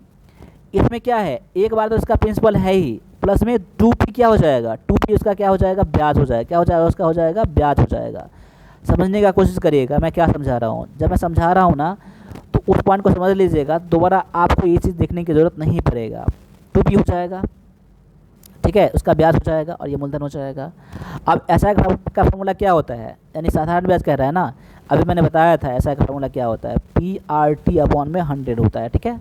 इसमें क्या है, एक बार तो इसका प्रिंसिपल है ही, प्लस में 2p क्या हो जाएगा, 2p उसका क्या हो जाएगा, ब्याज हो जाएगा, क्या हो जाएगा उसका, हो जाएगा ब्याज हो जाएगा। समझने का कोशिश करिएगा मैं क्या समझा रहा हूँ। जब मैं समझा रहा हूँ ना, तो उस पॉइंट को समझ लीजिएगा, दोबारा आपको ये चीज़ देखने की ज़रूरत नहीं पड़ेगा। 2p हो जाएगा, ठीक है, उसका ब्याज हो जाएगा और ये मूलधन हो जाएगा। अब एसआई का फार्मूला क्या होता है, यानी साधारण ब्याज कह रहा है ना, अभी मैंने बताया था एसआई का फार्मूला क्या होता है, PRT अपॉन में 100 होता है, ठीक है।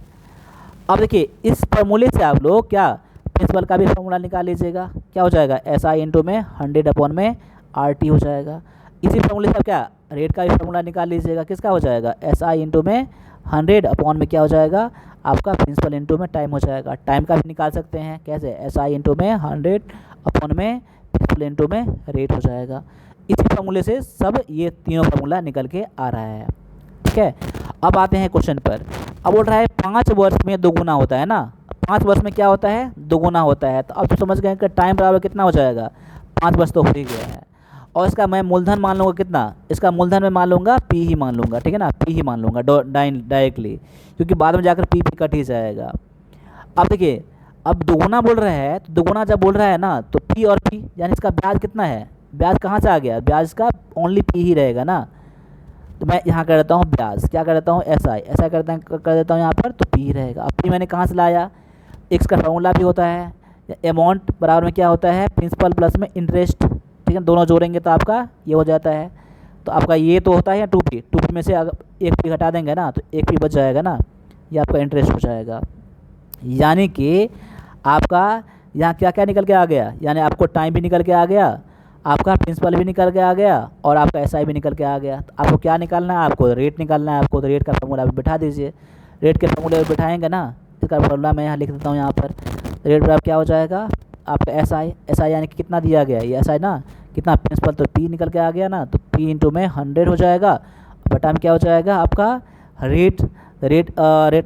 अब देखिए इस फार्मूले से आप लोग क्या प्रिंसिपल का भी फार्मूला निकाल लीजिएगा, क्या हो जाएगा SI इंटू में 100 अपॉन में RT हो जाएगा। इसी फार्मूले से आप क्या रेट का भी फार्मूला निकाल लीजिएगा, किसका हो जाएगा SI इंटू में 100 अपॉन में क्या हो जाएगा आपका प्रिंसिपल इंटू में टाइम हो जाएगा। टाइम का भी निकाल सकते हैं कैसे, SI इंटू में 100 अपॉन में प्रिंसिपल इंटू में रेट हो जाएगा। इसी फार्मूले से सब ये तीनों फार्मूला निकल के आ रहा है, ठीक है। अब आते हैं क्वेश्चन पर। अब बोल रहा है 5 वर्ष में दोगुना होता है ना, 5 वर्ष में क्या होता है, दोगुना होता है। तो अब तो समझ गए कि टाइम बराबर कितना हो जाएगा, 5 वर्ष तो हो ही गया है। और इसका मैं मूलधन मान लूँगा कितना, इसका मूलधन में मान लूँगा p ही मान लूँगा, ठीक है ना, p ही मान लूँगा डायरेक्टली, क्योंकि बाद में जाकर p कट ही जाएगा। अब देखिए अब दोगुना बोल रहा है, तो दोगुना जब बोल रहा है ना, तो p और p, यानी इसका ब्याज कितना है, ब्याज कहाँ से आ गया, ब्याज का ओनली p ही रहेगा ना। तो मैं यहाँ कर देता हूँ ब्याज, क्या कर देता हूँ SI, ऐसा कर देता हूँ यहाँ पर, तो p ही रहेगा। अब p मैंने कहाँ से लाया, x का फार्मूला भी होता है, अमाउंट बराबर में क्या होता है, प्रिंसिपल प्लस में इंटरेस्ट, ठीक है, दोनों जोड़ेंगे तो आपका ये हो जाता है। तो आपका ये तो होता है 2p में से अगर एक p हटा देंगे ना, तो एक p बच जाएगा ना, ये आपका इंटरेस्ट हो जाएगा। यानी कि आपका यहाँ क्या क्या निकल के आ गया, यानी आपको टाइम भी निकल के आ गया, आपका प्रिंसिपल भी निकल के आ गया और आपका SI भी निकल के आ गया। तो आपको क्या निकालना है, आपको रेट निकालना है आपको। तो रेट का फार्मूला भी बिठा दीजिए, रेट के फार्मूले बिठाएंगे ना, इसका फार्मूला मैं यहाँ लिख देता हूँ यहाँ पर। रेट बराबर क्या हो जाएगा आपका SI यानी कि कितना दिया गया है ये SI ना, कितना प्रिंसिपल, तो p निकल के आ गया ना, तो p इंटू में 100 हो जाएगा, बटा में क्या हो जाएगा आपका रेट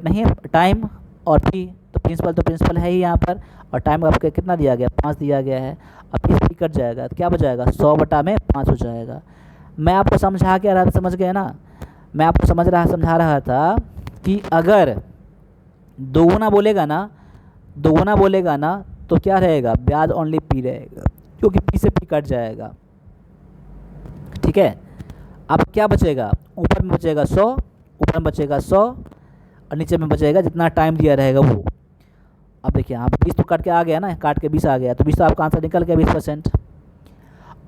नहीं टाइम और p, तो प्रिंसिपल है ही यहाँ पर, और टाइम आपका कितना दिया गया 5 दिया गया है। अब 30 कट जाएगा तो क्या बच जाएगा 100 बटा में 5 हो जाएगा। मैं आपको समझा के रहा था, समझ गए ना। मैं आपको समझा रहा था कि अगर दोगुना बोलेगा ना तो क्या रहेगा, ब्याज ओनली पी रहेगा, क्योंकि पी से पी कट जाएगा। ठीक है, अब क्या बचेगा, ऊपर में बचेगा 100 और नीचे में बचेगा जितना टाइम दिया रहेगा वो। अब देखिए यहाँ 20 तो कट के आ गया ना, काट के 20 आ गया, तो 20 तो आपका आंसर निकल गया 20%।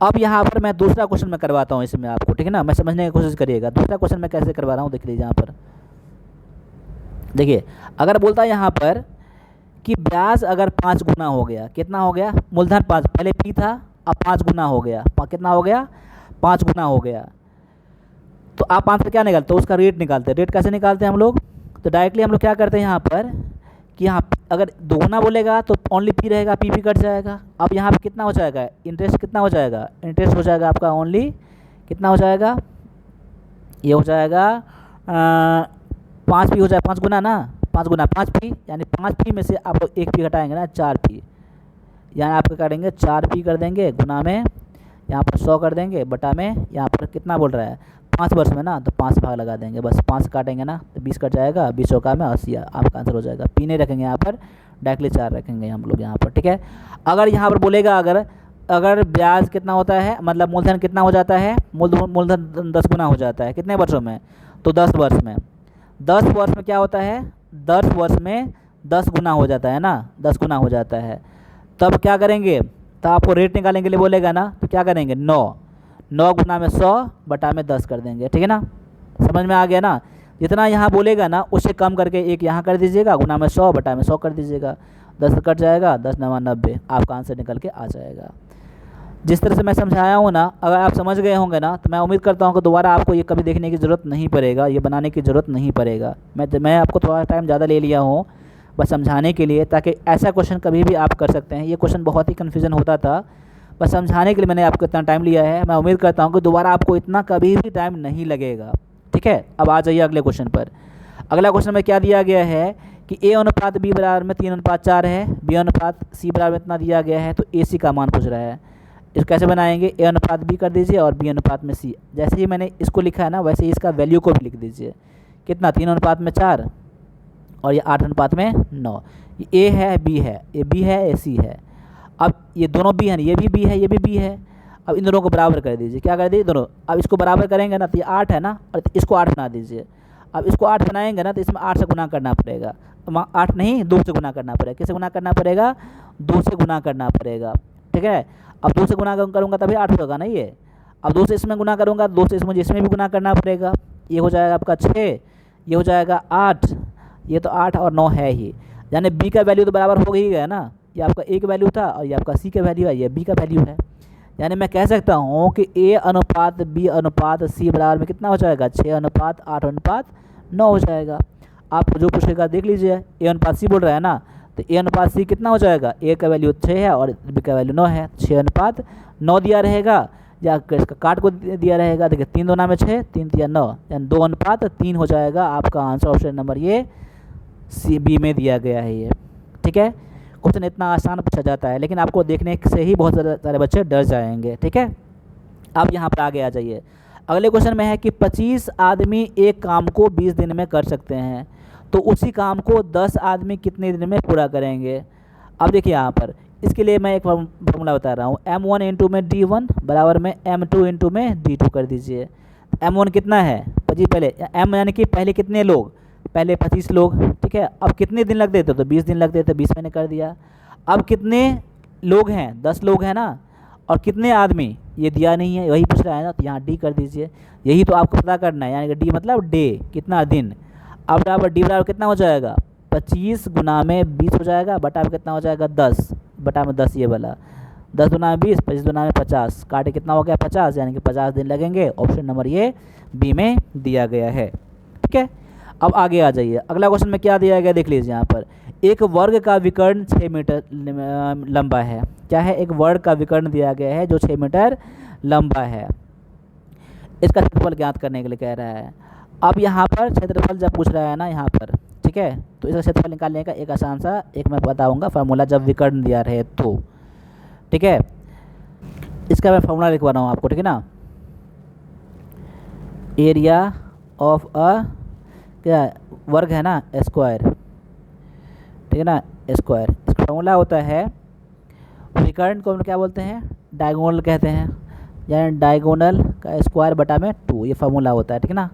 अब यहाँ पर मैं दूसरा क्वेश्चन मैं करवाता हूँ इसमें आपको, ठीक है ना, मैं समझने की कोशिश करिएगा। दूसरा क्वेश्चन मैं कैसे करवा रहा हूँ देख लीजिए यहाँ पर। देखिए अगर बोलता है यहाँ पर कि ब्याज अगर 5 गुना हो गया, कितना हो गया, मूलधन 5, पहले पी था, अब 5 गुना हो गया, कितना हो गया 5 गुना हो गया, तो आप आंसर क्या निकालते हो, उसका रेट निकालते हैं। रेट कैसे निकालते हैं हम लोग, तो डायरेक्टली हम लोग क्या करते हैं यहाँ पर कि यहाँ अगर दोगुना बोलेगा तो ओनली पी रहेगा, पी भी कट जाएगा। अब यहाँ पे कितना हो जाएगा, इंटरेस्ट कितना हो जाएगा, इंटरेस्ट हो जाएगा आपका ओनली कितना हो जाएगा, ये हो जाएगा 5 पी हो जाएगा, 5 गुना ना, 5 गुना 5 पी, यानी 5 पी में से आप लोग 1 पी घटाएंगे ना, 4 पी, यानी आप क्या करेंगे 4 पी कर देंगे, गुना में यहाँ पर 100 कर देंगे, बटा में यहाँ पर कितना बोल रहा है 5 वर्ष में ना, तो 5 भाग लगा देंगे, बस 5 काटेंगे ना तो 20 कट जाएगा, 20 का में 80 आपका आंसर हो जाएगा। पी नहीं रखेंगे यहाँ पर, डायरेक्टली 4 रखेंगे हम लोग यहाँ पर। ठीक है, अगर यहाँ पर बोलेगा अगर ब्याज कितना होता है, मतलब मूलधन कितना हो जाता है, मूलधन 10 गुना हो जाता है, कितने वर्षों में, तो 10 वर्ष में। 10 वर्ष में क्या होता है, 10 वर्ष में 10 गुना हो जाता है ना, 10 गुना हो जाता है। तब क्या करेंगे, तो आपको रेट निकालने के लिए बोलेगा ना, तो क्या करेंगे 9 गुना में 100 बटा में 10 कर देंगे। ठीक है ना, समझ में आ गया ना। जितना यहाँ बोलेगा ना उससे कम करके 1 यहाँ कर दीजिएगा, गुना में 100 बटा में 100 कर दीजिएगा, 10 कट जाएगा, 10 9 90, आपका आंसर निकल के आ जाएगा। जिस तरह से मैं समझाया हूँ ना, अगर आप समझ गए होंगे ना, तो मैं उम्मीद करता हूँ कि दोबारा आपको ये कभी देखने की ज़रूरत नहीं पड़ेगा, ये बनाने की ज़रूरत नहीं पड़ेगा। मैं आपको थोड़ा टाइम ज़्यादा ले लिया हूँ बस समझाने के लिए, ताकि ऐसा क्वेश्चन कभी भी आप कर सकते हैं। ये क्वेश्चन बहुत ही कन्फ्यूज़न होता था, बस समझाने के लिए मैंने आपको इतना टाइम लिया है। मैं उम्मीद करता हूँ कि दोबारा आपको इतना कभी भी टाइम नहीं लगेगा। ठीक है, अब आ जाइए अगले क्वेश्चन पर। अगला क्वेश्चन में क्या दिया गया है कि A अनुपात B बराबर में 3:4 है, B अनुपात C बराबर में इतना दिया गया है, तो AC का मान पूछ रहा है। इसको कैसे बनाएंगे, A अनुपात B कर दीजिए और B अनुपात में C। जैसे ही मैंने इसको लिखा है ना, वैसे ही इसका वैल्यू को भी लिख दीजिए। कितना, 3:4 और ये 8:9। ये A है, B है, ये B है, ये C है। अब ये दोनों B है, ये भी B है, ये भी B है। अब इन दोनों को बराबर कर दीजिए। क्या कर दीजिए, दोनों। अब इसको बराबर करेंगे ना तो ये 8 है ना, और इसको 8 बना दीजिए। अब इसको 8 बनाएंगे ना तो इसमें 8 से गुना करना पड़ेगा, 8 नहीं 2 से गुना करना पड़ेगा। किससे गुना करना पड़ेगा, 2 से गुना करना पड़ेगा। ठीक है, अब 2 से गुना करूँगा तभी 8 होगा ना ये। अब 2 से इसमें गुना करूँगा, 2 से मुझे इसमें भी गुना करना पड़ेगा। ये हो जाएगा आपका 6, ये हो जाएगा 8, ये तो 8 और 9 है ही, यानी B का वैल्यू तो बराबर हो ही गया ना। ये आपका A का वैल्यू था और ये आपका C का वैल्यू है, ये B का वैल्यू है। यानी मैं कह सकता हूँ कि A अनुपात B अनुपात C बराबर में कितना हो जाएगा, 6:8:9 हो जाएगा। आप जो पूछेगा देख लीजिए, A अनुपात C बोल रहा है ना, तो A अनुपात C कितना हो जाएगा, A का वैल्यू 6 है और B का वैल्यू 9 है, 6:9 दिया रहेगा, या इसका काट को दिया रहेगा। देखिए 3 2 में 6, 3 3 9, यानी 2:3 हो जाएगा। आपका आंसर ऑप्शन नंबर ये B में दिया गया है ये। ठीक है, क्वेश्चन इतना आसान पूछा जाता है, लेकिन आपको देखने से ही बहुत सारे बच्चे डर जाएंगे। ठीक है, अब यहाँ पर आगे आ जाइए। अगले क्वेश्चन में है कि 25 आदमी एक काम को 20 दिन में कर सकते हैं, तो उसी काम को 10 आदमी कितने दिन में पूरा करेंगे। अब देखिए यहाँ पर इसके लिए मैं एक फॉर्मूला बता रहा हूँ, M1 इंटू में D1 बराबर में M2 इंटू में D2 कर दीजिए। M1 कितना है 25, पहले M यानी कि पहले कितने लोग, पहले 25 लोग। ठीक है, अब कितने दिन लगते थे, तो 20 दिन लगते थे, 20 मैंने कर दिया। अब कितने लोग हैं, 10 लोग हैं ना, और कितने आदमी ये दिया नहीं है, वही पूछ रहा है ना, तो यहाँ D कर दीजिए। यही तो आपको पता करना है, यानी कि D मतलब डे, कितना दिन। अब बराबर D बराबर कितना हो जाएगा, 25 गुना में 20 हो जाएगा, बटा में कितना हो जाएगा 10, बटा में 10 ये वाला, 10 गुना में 20, 25 गुना में 50, काटे कितना हो गया 50, यानी कि 50 दिन लगेंगे। ऑप्शन नंबर ये B में दिया गया है। ठीक है, अब आगे आ जाइए। अगला क्वेश्चन में क्या दिया गया देख लीजिए यहाँ पर। एक वर्ग का विकर्ण 6 मीटर लंबा है। क्या है, एक वर्ग का विकर्ण दिया गया है जो 6 मीटर लंबा है। इसका क्षेत्रफल ज्ञात करने के लिए कह रहा है। अब यहाँ पर क्षेत्रफल जब पूछ रहा है ना यहाँ पर, ठीक ठीक है। तो इसका क्षेत्रफल निकालने का एक आसान सा एक मैं बताऊंगा फार्मूला, जब विकर्ण दिया रहे तो, ठीक है। इसका मैं फार्मूला लिखवा रहा हूँ आपको, ठीक है ना। एरिया ऑफ अ क्या वर्ग है ना, स्क्वायर, ठीक है ना, स्क्वायर। इसका फार्मूला होता है, विकर्ण को हम क्या बोलते हैं, डायगोनल कहते हैं, यानी डायगोनल का स्क्वायर बटा में 2, ये फार्मूला होता है, ठीक है ना,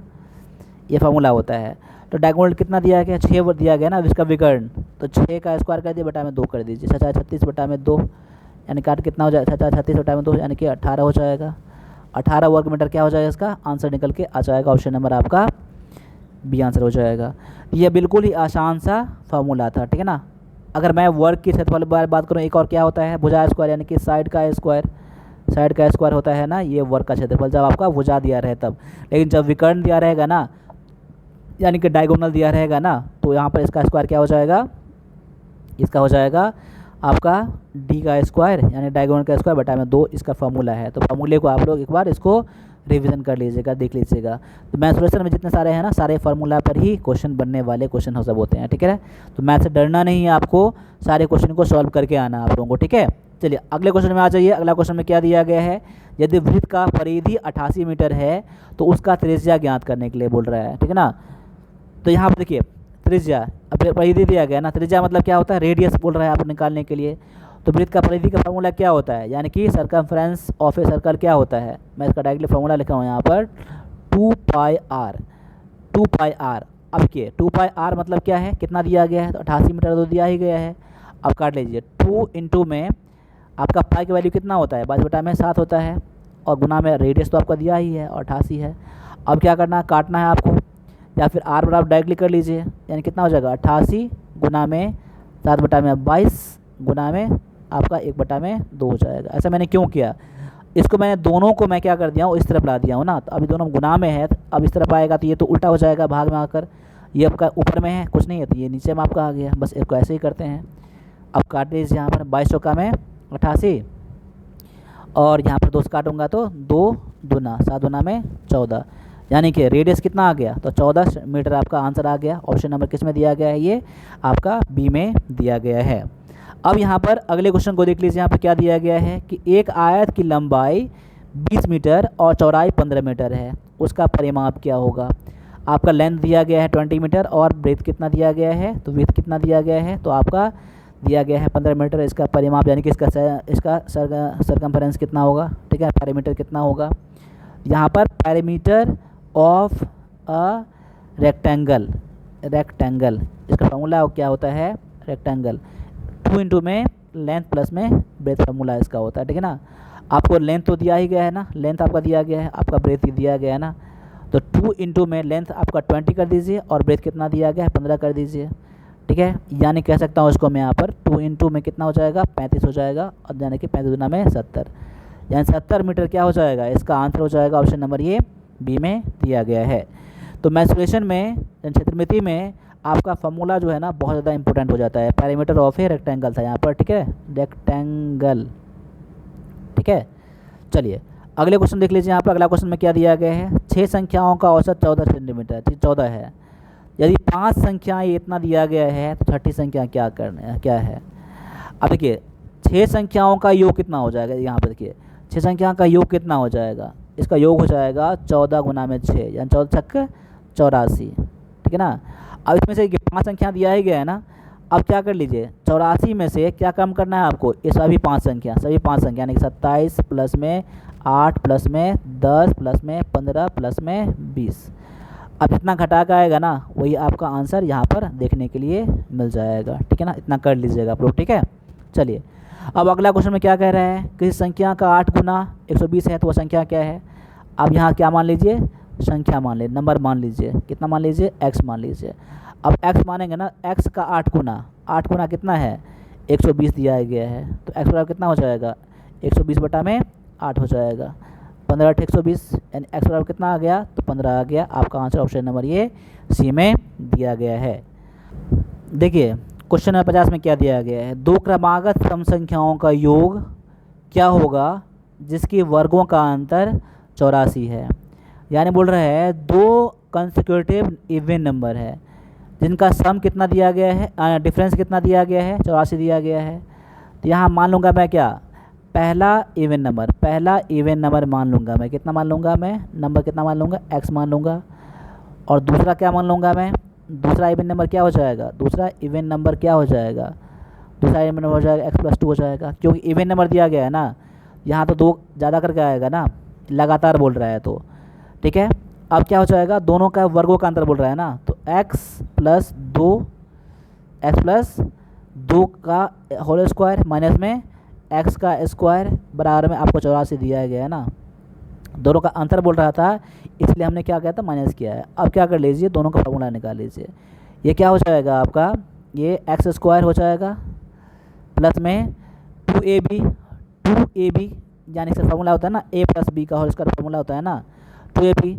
ये फार्मूला होता है। तो डायगोनल कितना दिया गया, 6 दिया गया ना, इसका विकर्ण, तो 6 का स्क्वायर कर दिए बटा में 2 कर दीजिए, 6 36 बटा में 2, यानी काट कितना हो जाएगा, 6 36 बटा में 2 यानी कि 18 हो जाएगा। 18 वर्ग मीटर क्या हो जाएगा, इसका आंसर निकल के आ जाएगा। ऑप्शन नंबर आपका बी आंसर हो जाएगा। ये बिल्कुल ही आसान सा फार्मूला था, ठीक है ना। अगर मैं वर्ग की क्षेत्रफल के बारे में बात करूँ, एक और क्या होता है, भुजा स्क्वायर, यानी कि साइड का स्क्वायर, साइड का स्क्वायर होता है ना, ये वर्ग का क्षेत्रफल जब आपका भुजा दिया रहे तब। लेकिन जब विकर्ण दिया रहेगा ना, यानी कि डायगोनल दिया रहेगा ना, तो यहाँ पर इसका स्क्वायर क्या हो जाएगा, इसका हो जाएगा आपका डी का स्क्वायर, यानी डायगोनल का स्क्वायर बटा में 2, इसका फार्मूला है। तो फार्मूले को आप लोग एक बार इसको रिवीजन कर लीजिएगा, देख लीजिएगा। तो मैथ सॉल्यूशन में जितने सारे हैं ना, सारे फार्मूला पर ही क्वेश्चन बनने वाले क्वेश्चन हो सब होते हैं, ठीक है। तो मैथ से डरना नहीं है आपको, सारे क्वेश्चन को सॉल्व करके आना आप लोगों को, ठीक है। चलिए अगले क्वेश्चन में आ जाइए। अगला क्वेश्चन में क्या दिया गया है, यदि वृत्त का परिधि 88 मीटर है तो उसका त्रिज्या ज्ञात करने के लिए बोल रहा है, ठीक है ना। तो यहाँ पर देखिए त्रिज्या, अब परिधि दिया गया ना, त्रिज्या मतलब क्या होता है, रेडियस बोल रहा है आप निकालने के लिए। तो वृत्त का परिधि का फार्मूला क्या होता है, यानी कि सर्कमफ्रेंस ऑफ ए सर्कल क्या होता है, मैं इसका डायरेक्टली फार्मूला लिखा हूँ यहाँ पर 2 पाई आर। 2 पाई आर, अब देखिए 2 पाई आर मतलब क्या है, कितना दिया गया है, तो 88 मीटर तो दिया ही गया है। अब काट लीजिए, 2 इंटू में आपका पाई की वैल्यू कितना होता है, 22 बटा में 7 होता है, और गुना में रेडियस तो आपका दिया ही है और 88 है। अब क्या करना है, काटना है आपको, या फिर आर बराबर डायरेक्टली कर लीजिए, यानी कितना हो जाएगा 88 गुना में 7 बटा में 22 गुना में आपका 1 बटा में 2 हो जाएगा। ऐसा मैंने क्यों किया, इसको मैंने दोनों को मैं क्या कर दिया हूँ, इस तरफ ला दिया हूँ ना। तो अभी दोनों गुना में है, अब इस तरफ आएगा तो ये तो उल्टा हो जाएगा भाग में आकर, ये आपका ऊपर में है कुछ नहीं है, तो ये नीचे में आपका आ गया। बस इसको ऐसे ही करते हैं। अब काट लीजिए यहाँ पर 22 चौका में 88, और यहाँ पर 2 से काटूंगा तो 2 दूना 7 दूना में 14, यानी कि रेडियस कितना आ गया, तो 14 मीटर आपका आंसर आ गया। ऑप्शन नंबर किस में दिया गया है, ये आपका बी में दिया गया है। अब यहाँ पर अगले क्वेश्चन को देख लीजिए, यहाँ पर क्या दिया गया है कि एक आयत की लंबाई 20 मीटर और चौड़ाई 15 मीटर है, उसका परिमाप क्या होगा। आपका लेंथ दिया गया है 20 मीटर और ब्रेथ कितना दिया गया है, तो विड्थ कितना दिया गया है, तो आपका दिया गया है 15 मीटर। इसका परिमाप यानी कि इसका सर्कमफरेंस कितना होगा, ठीक है, पैरामीटर कितना होगा। यहाँ पर parameter of a rectangle, rectangle इसका फार्मूला क्या होता है, रेक्टेंगल 2 इंटू में लेंथ प्लस में ब्रेथ फार्मूला इसका होता है, ठीक है ना। आपको लेंथ तो दिया ही गया है ना, लेंथ आपका दिया गया है, आपका ब्रेथ दिया गया है ना, तो 2 इंटू में लेंथ आपका 20 कर दीजिए और ब्रेथ कितना दिया गया है 15 कर दीजिए, ठीक है। यानी कह सकता हूँ इसको मैं यहाँ पर 2 इंटू में कितना हो जाएगा 35 हो जाएगा, और यानी कि 35 गुना में 70, यानी 70 मीटर क्या हो जाएगा, इसका आंसर हो जाएगा ऑप्शन नंबर ये बी में दिया गया है। तो मैथ्सोल्यूशन में क्षेत्रमिति में आपका फार्मूला जो है ना बहुत ज़्यादा इंपॉर्टेंट हो जाता है। पैरामीटर ऑफ ए रेक्टेंगल था यहाँ पर, ठीक है, रेक्टेंगल, ठीक है। चलिए अगले क्वेश्चन देख लीजिए। यहाँ पर अगला क्वेश्चन में क्या दिया गया है, 6 संख्याओं का औसत 14 सेंटीमीटर, 14 है। यदि 5 संख्याएँ इतना दिया गया है तो छठी संख्या क्या है। अब देखिए 6 संख्याओं का योग कितना हो जाएगा, यहाँ पर देखिए 6 संख्याओं का योग कितना हो जाएगा, इसका योग हो जाएगा 14 गुना में 6, यानी 14 छक्के 84, ठीक है ना। अब इसमें से 5 संख्या दिया ही गया है ना, अब क्या कर लीजिए 84 में से क्या कम करना है आपको, ये सभी 5 संख्या यानी कि 27 प्लस में 8 प्लस में 10 प्लस में 15 प्लस में 20। अब इतना घटा का आएगा ना, वही आपका आंसर यहाँ पर देखने के लिए मिल जाएगा, ठीक है ना। इतना कर लीजिएगा आप लोग, ठीक है। चलिए अब अगला क्वेश्चन में क्या कह रहा है, किसी संख्या का 8 गुना 120 है तो वह संख्या क्या है। अब यहाँ क्या मान लीजिए, संख्या मान लीजिए, नंबर मान लीजिए, कितना मान लीजिए, x मान लीजिए। अब x मानेंगे ना, x का 8 गुना कितना है 120 दिया गया है, तो x बराबर कितना हो जाएगा 120 बटा में 8 हो जाएगा, 15 8 120, यानी x बराबर कितना आ गया, तो 15 आ गया। आपका आंसर ऑप्शन नंबर ये सी में दिया गया है। देखिए क्वेश्चन नंबर 50 में क्या दिया गया है, 2 क्रमागत सम संख्याओं का योग क्या होगा जिसकी वर्गों का अंतर 84 है। यानी बोल रहा है 2 कंसेक्यूटिव इवन नंबर है, जिनका सम कितना दिया गया है, डिफरेंस कितना दिया गया है, 84 दिया गया है। तो यहाँ मान लूँगा मैं क्या, पहला इवन नंबर मान लूँगा मैं, कितना मान लूँगा मैं, नंबर कितना मान लूँगा, x मान लूँगा। और दूसरा क्या मान लूँगा मैं, दूसरा इवन नंबर क्या हो जाएगा, दूसरा इवन नंबर हो जाएगा x+2 हो जाएगा, क्योंकि इवन नंबर दिया गया है ना, यहाँ तो 2 ज़्यादा करके आएगा ना, लगातार बोल रहा है तो, ठीक है। अब क्या हो जाएगा, दोनों का वर्गों का अंतर बोल रहा है ना, तो x+2 का होल स्क्वायर माइनस में x का स्क्वायर बराबर में आपको 84 दिया गया है ना। दोनों का अंतर बोल रहा था, इसलिए हमने क्या किया था, माइनस किया है। अब क्या कर लीजिए, दोनों का फार्मूला निकाल लीजिए। ये क्या हो जाएगा आपका, ये x² हो जाएगा प्लस में 2ab यानी से फार्मूला होता है ना, a+b का होल स्क्वायर फार्मूला होता है ना, 2ab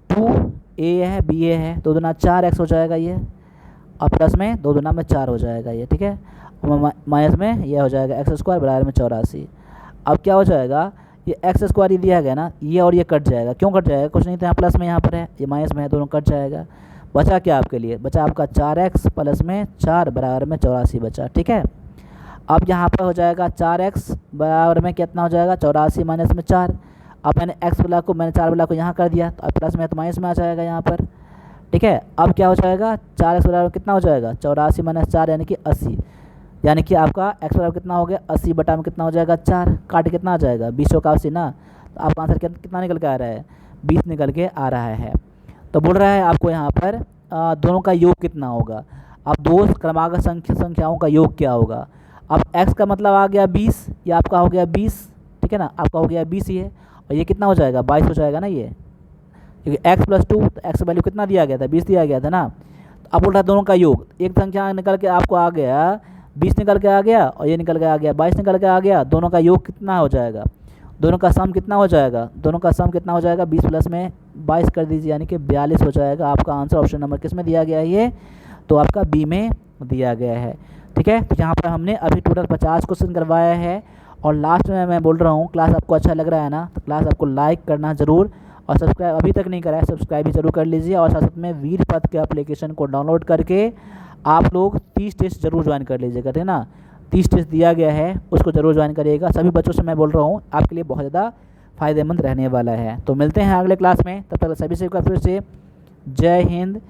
2a है ba है, 2 दूना 4x हो जाएगा ये, और प्लस में 2 दूना में 4 हो जाएगा ये, ठीक है। माइनस में ये हो जाएगा x² बराबर में 84। अब क्या हो जाएगा, ये x² ही दिया गया ना, ये और ये कट जाएगा, क्यों कट जाएगा, कुछ नहीं था, यहाँ प्लस में यहाँ पर है, ये माइनस में है, दोनों कट जाएगा। बचा क्या आपके लिए, बचा आपका 4x प्लस में 4 बराबर में 84 बचा, ठीक है। अब यहाँ पर हो जाएगा 4x बराबर में कितना हो जाएगा, 84 माइनस में 4। अब मैंने x वाला को, मैंने 4 वाला को यहाँ कर दिया, तो अब प्लस में तो माइनस में आ जाएगा यहाँ पर, ठीक है। अब क्या हो जाएगा, 4x बराबर कितना हो जाएगा, 84 माइनस 4 यानी कि 80, यानी कि आपका x बराबर कितना हो गया, 80 बटा में कितना हो जाएगा 4, काट कितना आ जाएगा 20 का 80 ना, तो आपका आंसर कितना निकल के आ रहा है, 20 निकल के आ रहा है। तो बोल रहा है आपको यहाँ पर दोनों का योग कितना होगा। अब दो क्रमागत संख्याओं का योग क्या होगा। अब x का मतलब आ गया 20, ये आपका हो गया 20, ठीक है ना, आपका हो गया 20 ये, और ये कितना हो जाएगा 22 हो जाएगा ना ये, क्योंकि x+2, तो x वैल्यू कितना दिया गया था, 20 दिया गया था ना। तो अब बोल रहा है दोनों का योग, एक संख्या निकल के आपको आ गया 20 निकल के आ गया, और ये निकल के आ गया 22 निकल के आ गया, दोनों का योग कितना हो जाएगा, दोनों का सम कितना हो जाएगा, दोनों का सम कितना हो जाएगा, 20 प्लस में 22 कर दीजिए, यानी कि 42 हो जाएगा। आपका आंसर ऑप्शन नंबर किस में दिया गया है, ये तो आपका बी में दिया गया है, ठीक है। तो यहाँ पर हमने अभी टोटल 50 क्वेश्चन करवाया है। और लास्ट में मैं बोल रहा हूँ, क्लास आपको अच्छा लग रहा है ना, तो क्लास आपको लाइक करना ज़रूर, और सब्सक्राइब अभी तक नहीं करा है, सब्सक्राइब भी जरूर कर लीजिए। और साथ में वीरपथ के एप्लीकेशन को डाउनलोड करके आप लोग 30 टेस्ट जरूर ज्वाइन कर लीजिएगा, ठीक है ना। 30 टेस्ट दिया गया है, उसको जरूर ज्वाइन करिएगा। सभी बच्चों से मैं बोल रहा हूँ, आपके लिए बहुत ज़्यादा फ़ायदेमंद रहने वाला है। तो मिलते हैं अगले क्लास में, तब तक सभी से फिर से जय हिंद,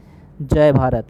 जय भारत।